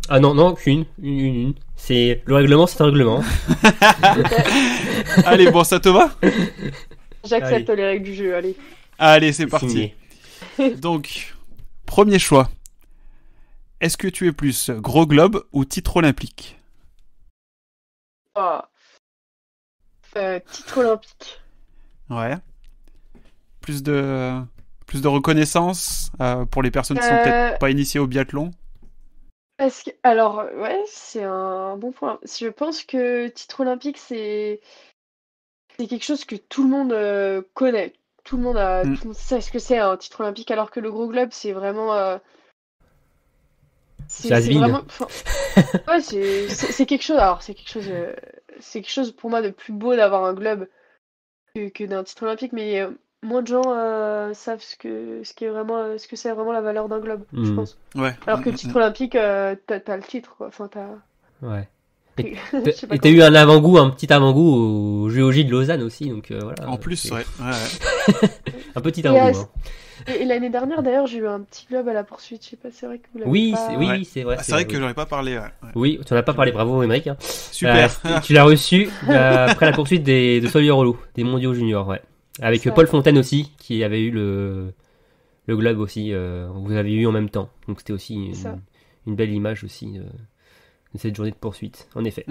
Ah non, qu'une. Une. C'est le règlement, c'est un règlement. Allez, bon, ça te va? J'accepte les règles du jeu, allez. Allez, c'est parti. Signé. Donc, premier choix. Est-ce que tu es plus gros globe ou titre olympique? Oh. Titre olympique. Ouais. Plus de reconnaissance pour les personnes qui sont peut-être pas initiées au biathlon. Alors, ouais, c'est un bon point. Je pense que titre olympique, c'est quelque chose que tout le monde connaît. Tout le monde sait ce que c'est un titre olympique, alors que le gros globe, c'est vraiment... C'est has-been. Vraiment... ouais, c'est quelque chose... Alors, c'est quelque chose pour moi de plus beau d'avoir un globe que d'un titre olympique, mais moins de gens savent ce que c'est vraiment la valeur d'un globe, je pense. Ouais. Alors que le titre olympique, t'as le titre, quoi. Enfin, Ouais. Je sais pas Et t'as eu un petit avant-goût au JOJ de Lausanne aussi, donc voilà. En plus, c'est ouais. un petit avant-goût. Hein. Et l'année dernière, d'ailleurs, j'ai eu un petit globe à la poursuite. Je sais pas, c'est vrai que vous l'avez Oui, pas... c'est vrai. C'est vrai que j'aurais pas parlé. Ouais. Oui, tu n'en as pas parlé, bravo Émeric. Hein. Super. Tu l'as reçu après la poursuite de Solier-Rollo, des mondiaux juniors, ouais. Avec Ça. Paul Fontaine aussi, qui avait eu le globe aussi, vous avez eu en même temps. Donc c'était aussi une belle image aussi de cette journée de poursuite, en effet.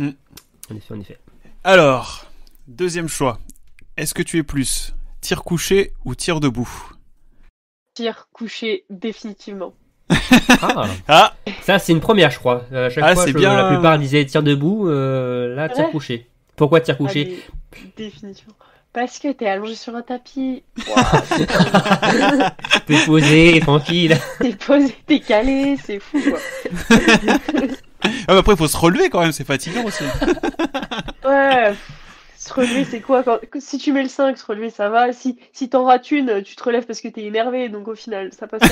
En effet. Alors, deuxième choix. Est-ce que tu es plus tir couché ou tir debout? Tir couché, définitivement. Ah, ça c'est une première, je crois. À chaque fois, bien... la plupart disaient tir debout, là tir couché. Pourquoi tir couché? Définitivement. Parce que t'es allongé sur un tapis. T'es posé, tranquille. T'es posé, t'es calé, c'est fou, quoi. Ah, mais après, il faut se relever quand même, c'est fatigant aussi. Ouais, se relever, c'est quoi si tu mets le 5, se relever, ça va. Si t'en rates une, tu te relèves parce que t'es énervé, donc au final, ça passe.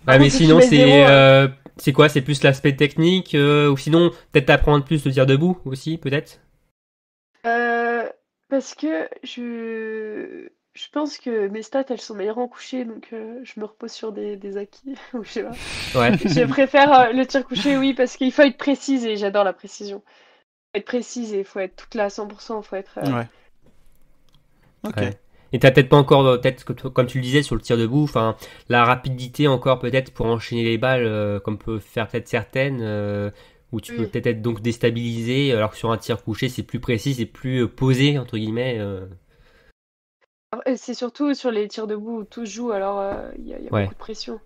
Ouais, mais contre, sinon, tu mets zéro, c'est quoi? C'est plus l'aspect technique, ou sinon, peut-être apprendre plus le tir debout aussi, peut-être? Parce que je pense que mes stats, elles sont meilleures en couché, donc je me repose sur des acquis. Ou je sais pas. Ouais. Je préfère le tir couché, oui, parce qu'il faut être précise et j'adore la précision. Faut être précise et il faut être toute là à 100%, faut être... Ouais. Ok. Ouais. Et t'as peut-être pas encore, peut-être, comme tu le disais, sur le tir debout, enfin, la rapidité encore, peut-être, pour enchaîner les balles, comme peut faire peut-être certaines, où tu peux Oui. peut-être être donc déstabilisé, alors que sur un tir couché, c'est plus précis, c'est plus posé, entre guillemets. C'est surtout sur les tirs debout où tout se joue, alors il y a Ouais. beaucoup de pression.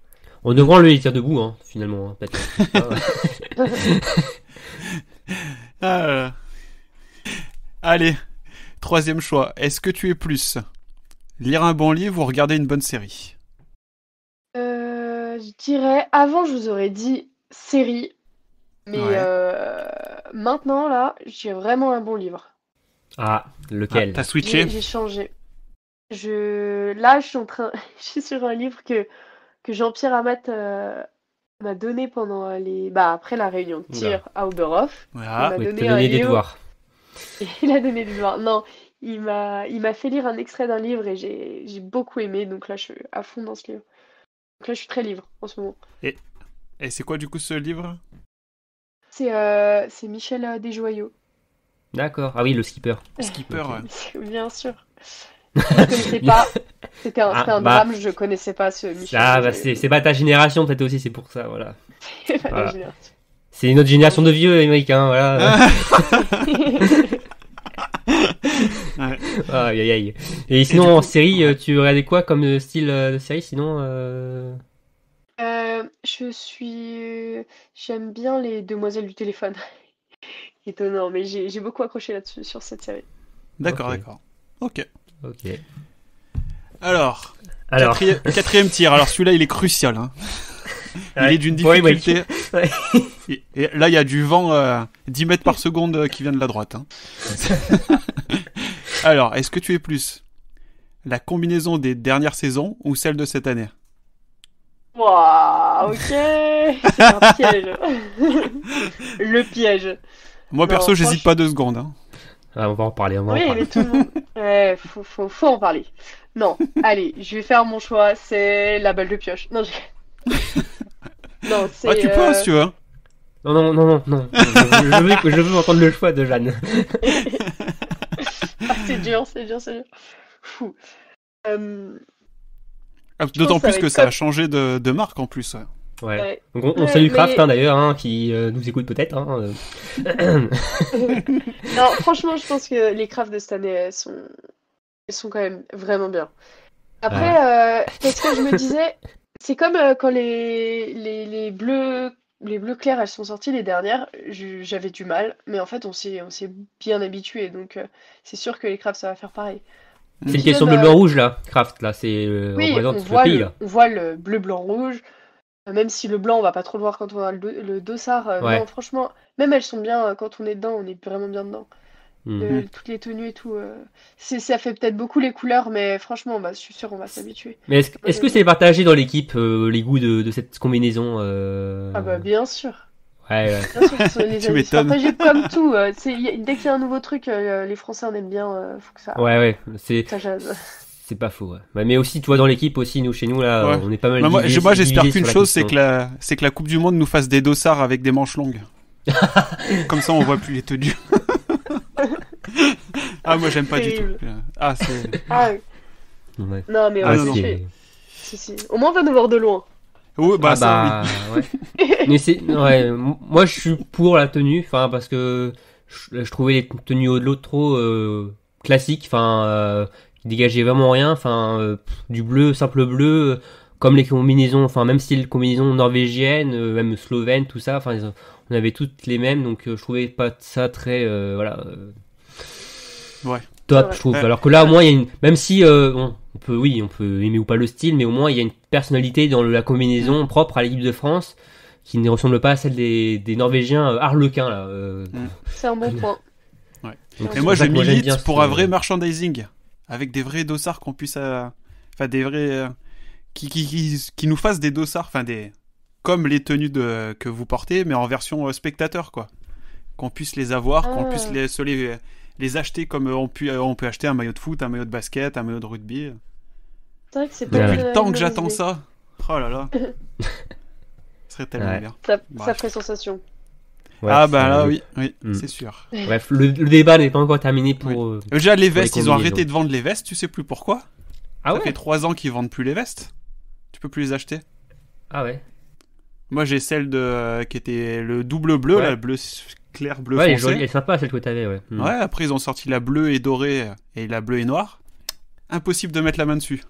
On devrait enlever les tirs debout, hein, finalement, hein, peut-être. Ah. Allez, troisième choix. Est-ce que tu es plus lire un bon livre ou regarder une bonne série? Je dirais, avant je vous aurais dit série, mais Ouais. maintenant là, j'ai vraiment un bon livre. Ah, lequel? T'as switché? J'ai changé. Là, je suis en train, je suis sur un livre que Jean-Pierre Amat m'a donné pendant après la réunion de tir à Oberhof. Voilà. m'a Oui, donné t'as un donné des livre. devoirs. Et il a donné des devoirs. Non, il m'a fait lire un extrait d'un livre et j'ai beaucoup aimé. Donc là, je suis à fond dans ce livre. Donc là, je suis très livre en ce moment. Et c'est quoi du coup ce livre? C'est Michel Desjoyaux. D'accord. Ah oui, le skipper. Skipper. Ok. Ouais. Bien sûr. Je ne connaissais pas. C'était un Ah, drame, je connaissais pas ce Michel Ah, bah, Desjoyaux. c'est pas ta génération, peut-être aussi, c'est pour ça, voilà. C'est pas Voilà. la génération. C'est une autre génération de vieux, Émeric, hein, voilà. Ouais. Aïe, aïe, aïe. Et sinon, du coup- en série, tu regardais quoi comme style de série, sinon J'aime bien les demoiselles du téléphone. Étonnant, mais j'ai beaucoup accroché là-dessus, sur cette série. D'accord, Ok. d'accord. Ok. Ok. Alors, Alors, quatrième tir. Alors celui-là, il est crucial. Hein. Il Ouais. est d'une Ouais, ouais. difficulté. Ouais. Et là, il y a du vent 10 mètres par seconde qui vient de la droite. Hein. Alors, est-ce que tu es plus la combinaison des dernières saisons ou celle de cette année? Waouh, ok, c'est un piège. Le piège. Moi, Non, perso, j'hésite franchement- pas 2 secondes. Hein. Ah, on va en parler, on va en Oui, parler. mais tout le monde. Ouais, faut en parler. Non, allez, je vais faire mon choix. C'est la balle de pioche. Non, non, c'est. Ah, tu peux, hein, si tu veux. Hein. Non, non, non, non, non. Je veux entendre le choix de Jeanne. Ah, c'est dur, c'est dur, c'est dur. Fou. D'autant pense que ça plus va que être ça a comme- changé de marque en plus. Ouais. Ouais. Ouais. Donc on Ouais, salue mais- Kraft, hein, d'ailleurs, hein, qui nous écoute peut-être. Hein. Non, franchement, je pense que les crafts de cette année, elles sont quand même vraiment bien. Après, parce que je me disais, c'est comme quand les bleus clairs, elles sont sorties les dernières, j'avais du mal, mais en fait, on s'est bien habitué, donc c'est sûr que les crafts, ça va faire pareil. C'est une question Même, bleu-blanc-rouge, là, Kraft, là. C'est Oui, représente on le voit pays, là. on voit le bleu, blanc, rouge. Même si le blanc, on va pas trop le voir quand on a le dossard. Ouais. Non, franchement, même elles sont bien quand on est dedans, on est vraiment bien dedans. Mhm. Toutes les tenues et tout. Ça fait peut-être beaucoup les couleurs, mais franchement, je suis sûre, on va s'habituer. Mais est-ce que c'est partagé dans l'équipe, les goûts de cette combinaison Ah bah bien sûr. Ouais, ouais. Bien sûr, les Tu amis, c'est m'étonnes. partagé comme tout. Dès qu'il y a un nouveau truc, les Français en aiment bien. Faut que Ouais, ouais. ça jase. C'est pas faux, ouais. Ouais, mais aussi, tu vois, dans l'équipe aussi, nous, chez nous, là, Ouais. on est pas mal Bah, moi, divisés j'espère sur qu'une la chose, c'est question. que la Coupe du Monde nous fasse des dossards avec des manches longues. Comme ça, on voit plus les tenues. Ah, moi, j'aime pas du tout. Terrible. Ah, c'est. Ah, Ouais. non, mais Ah, on non, s'y non. fait. Si. Au moins, on va nous voir de loin. Ouais, bah, Ah ça, oui. ouais. Mais ouais, moi je suis pour la tenue, enfin parce que je trouvais les tenues au de l'autre trop classiques, enfin qui dégageaient vraiment rien, enfin du bleu, simple bleu, comme les combinaisons, enfin même si les combinaisons norvégiennes, même slovènes, tout ça, enfin on avait toutes les mêmes, donc je trouvais pas ça très voilà. Ouais. Top, Ouais. je trouve. Ouais. Alors que là, au moins, il y a une, même si bon, on peut aimer ou pas le style, mais au moins il y a une personnalité dans la combinaison propre à l'équipe de France qui ne ressemble pas à celle des Norvégiens harlequins là. C'est un bon point. Donc, Et c'est moi, pour ça je que j'aime milite bien pour un ce- vrai merchandising. Avec des vrais dossards qu'on puisse. Enfin, des vrais. qui nous fassent des dossards, enfin comme les tenues que vous portez, mais en version spectateur, quoi. Qu'on puisse les avoir, qu'on puisse les acheter comme on peut acheter un maillot de foot, un maillot de basket, un maillot de rugby. C'est vrai que c'est pas Depuis une le temps que bonne j'attends idée. ça. Oh là là. Ce serait tellement bien. Ça Bref. ferait sensation. Ouais, Ah bah ça- là, oui, Mm. c'est sûr. Bref, le débat n'est pas encore terminé pour. Déjà, les Pour les vestes, ils ont arrêté combinaisons. de vendre les vestes, tu sais plus pourquoi. Ah Ça ouais. fait 3 ans qu'ils vendent plus les vestes. Tu peux plus les acheter. Ah ouais. Moi, j'ai celle qui était le double bleu, Ouais. la bleu clair, bleu Ouais, elle est foncé. jolie, elle est sympa celle que t'avais, ouais. Mm. Ouais, après ils ont sorti la bleue et dorée et la bleue et noire. Impossible de mettre la main dessus.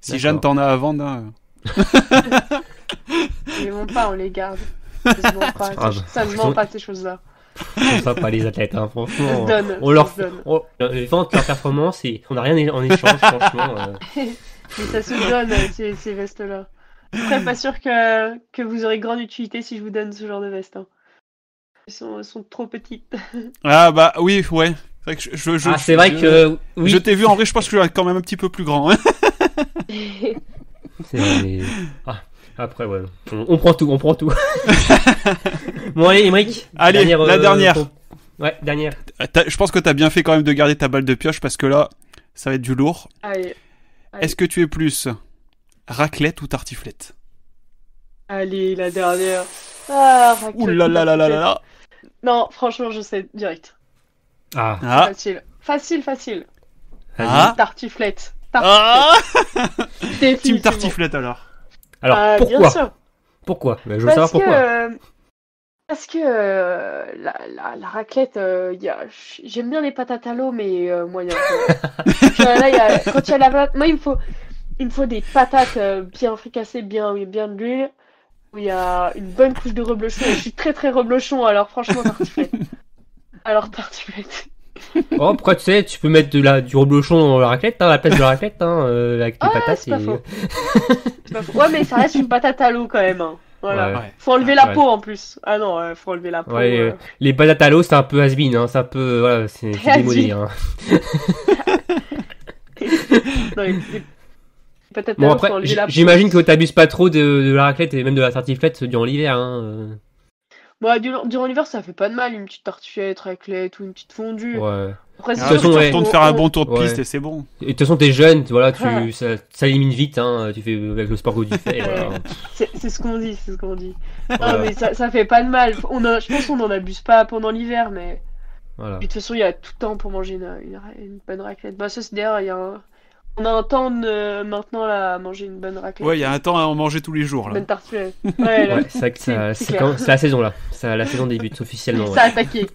Si D'accord. Jeanne t'en a à vendre, hein. Ils les vendent pas, on les garde. Ça se vend pas, Ah bah, ça se vend pas ces choses-là. Ils sont sympas les athlètes, hein, Ça franchement. se donne. On leur ça se donne. ils vendent leur performance et on n'a rien en échange, franchement. Mais ça se donne, ces vestes-là. Je suis pas sûr que vous aurez grande utilité si je vous donne ce genre de vestes. Hein. Elles sont trop petites. Ah bah oui, ouais. C'est vrai que Ah, c'est vrai que oui. Je t'ai vu en vrai, je pense que je suis quand même un petit peu plus grand. Hein. C'est vrai, mais... Ah, après, ouais. On prend tout, on prend tout. Bon, allez, Émeric. Allez, la dernière. Ouais, dernière. Je pense que t'as bien fait quand même de garder ta balle de pioche parce que là, ça va être du lourd. Allez. Est-ce que tu es plus raclette ou tartiflette? Allez, la dernière. Ah, raclette, Ouh là là là là là là. Non, franchement, je sais direct. Ah, Ah. Facile. Ah. Tartiflette. Ah. Défi, Team c'est tartiflette alors. alors, bon. Bien pourquoi sûr. Pourquoi Je veux savoir pourquoi. Parce que la raclette, j'aime bien les patates à l'eau, mais moyen. Là, quand il y a la patate, moi il me faut des patates bien fricassées, bien de l'huile, où il y a une bonne couche de reblochon. Et je suis très très reblochon, alors franchement tartiflette. Alors tartiflette. Oh, pourquoi tu sais, tu peux mettre du reblochon dans la raclette, hein, à la place de la raclette, hein, avec tes Ah, patates. c'est pas faux. C'est pas faux. Ouais, mais ça reste une patate à l'eau quand même. Hein. Voilà. Ouais. Ouais. Faut enlever la Ouais. peau en plus. Ah non, faut enlever la peau. Ouais, les patates à l'eau, c'est un peu has-been, hein, c'est un peu, voilà, c'est démodé, hein. Non, les patates à Bon l'eau, après, faut enlever la peau. j'imagine que t'abuses pas trop de la raclette et même de la tartiflette durant l'hiver, hein. Bah, durant l'hiver, ça fait pas de mal, une petite tartiflette, raclette ou une petite fondue. Ouais. Après, c'est Ah, toute sûr façon, que ouais. tu retournes on- faire un on- bon tour de Ouais. piste et c'est bon. Et de toute façon, t'es jeune, voilà, Ouais. ça élimine vite, hein, tu fais avec le sport que tu fais, voilà. C'est ce qu'on dit, c'est ce qu'on dit. Voilà. Non, mais ça fait pas de mal. Je pense qu'on en abuse pas pendant l'hiver, mais Voilà. puis, de toute façon, il y a tout le temps pour manger une bonne raclette. Bah, ça, c'est d'ailleurs, on a un temps maintenant là, à manger une bonne raclette. Ouais, il y a un temps à en manger tous les jours Une là. bonne tartiflette. Ouais, là, Ouais, c'est vrai que c'est c'est clair. c'est la saison là. La saison débute officiellement. ça a Ouais. attaqué.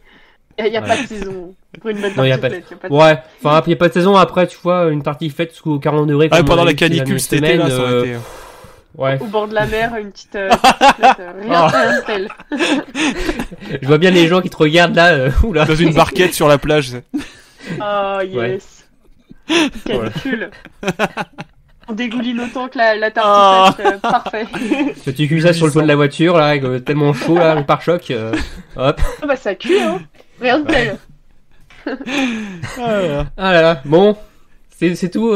Il n'y a Ouais. pas de saison pour une bonne Non, y a pas- tartiflette. y a pas de- Ouais, enfin après, y a pas de saison après, tu vois, une tartiflette sous 40 degrés. Ah, comme on pendant a la eu ces canicule dernières cet été là, semaines, ça aurait été. Ouais, Au bord de la mer, une petite tartiflette, rien de tel. je vois bien les gens qui te regardent là, oula. Dans une barquette sur la plage. Oh yes. Canicule. On dégouline autant que la tartiflette. Parfait. Tu cuis ça sur le toit de la voiture là, avec, tellement chaud là, le pare-choc. Hop. Ah bah ça cuit, hein. Rien de tel. Ah là là, bon, c'est tout,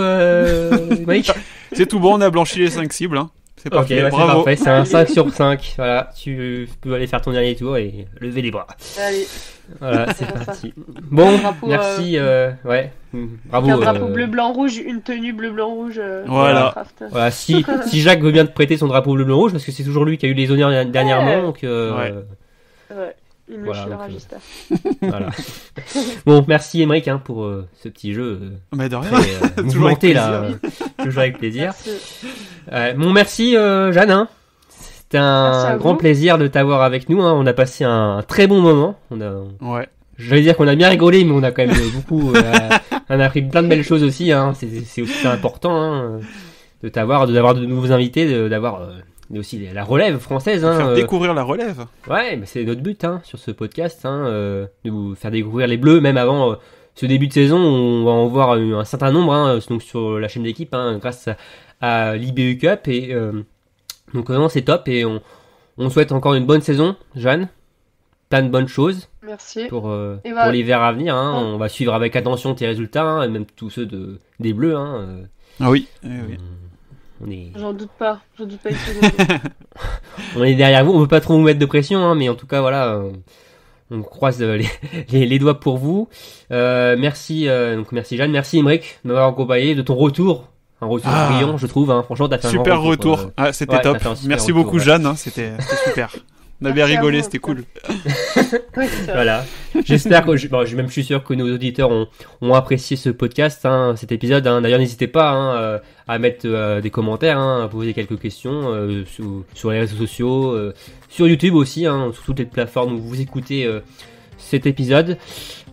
Mike. C'est tout bon, on a blanchi les 5 cibles. Hein. C'est Ok, parfait, ouais, c'est bravo. parfait, c'est un 5 sur 5. Voilà, tu peux aller faire ton dernier tour et lever les bras. Allez, Voilà, c'est C'est ça. parti. Bon, Drapeau, merci, ouais, bravo. un drapeau bleu, blanc, rouge, une tenue bleu, blanc, rouge. Voilà. Craft. Voilà, si Jacques veut bien te prêter son drapeau bleu blanc rouge, parce que c'est toujours lui qui a eu les honneurs dernièrement, donc Ouais. Ouais. Il me Voilà, chie le donc, registre. voilà. Bon, merci Émeric hein, pour ce petit jeu Mais de rien. très Toujours mouvementé avec là, toujours avec plaisir. Merci. Bon, merci Jeanne. Hein. C'était Merci un à grand vous. plaisir de t'avoir avec nous. Hein. On a passé un très bon moment. Ouais. J'allais dire qu'on a bien rigolé, mais on a quand même beaucoup. On a appris plein de belles choses aussi. Hein. C'est aussi important hein, d'avoir de nouveaux invités, d'avoir aussi la relève française. Hein, Faire découvrir la relève. Ouais, mais c'est notre but hein, sur ce podcast, hein, de vous faire découvrir les Bleus, même avant ce début de saison. On va en voir un certain nombre hein, donc sur la chaîne d'équipe, hein, grâce à l'IBU Cup. Et donc vraiment c'est top et on souhaite encore une bonne saison, Jeanne. Plein de bonnes choses Merci. pour voilà. l'hiver à venir. Hein. Ouais. On va suivre avec attention tes résultats, hein, et même tous ceux des Bleus. Hein, Ah oui. Eh oui. J'en doute pas une seconde. On est derrière vous. On veut pas trop vous mettre de pression, hein, mais en tout cas, voilà, on croise les doigts pour vous. Merci Jeanne, merci Imric de m'avoir accompagné, de ton retour. Un retour brillant, je trouve. Hein. Franchement, t'as fait un super bon retour. C'était top. Merci retour, beaucoup, Jeanne. Hein. C'était super. On a bien rigolé, c'était cool. Oui, voilà. J'espère que, je suis sûr que nos auditeurs ont apprécié ce podcast, hein, cet épisode. Hein. D'ailleurs, n'hésitez pas à mettre des commentaires, à poser quelques questions sur les réseaux sociaux, sur YouTube aussi, sur toutes les plateformes où vous écoutez cet épisode.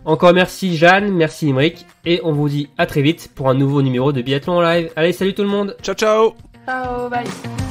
Encore merci Jeanne, merci Imric, et on vous dit à très vite pour un nouveau numéro de Biathlon en live. Allez, salut tout le monde. Ciao, ciao. Ciao, bye.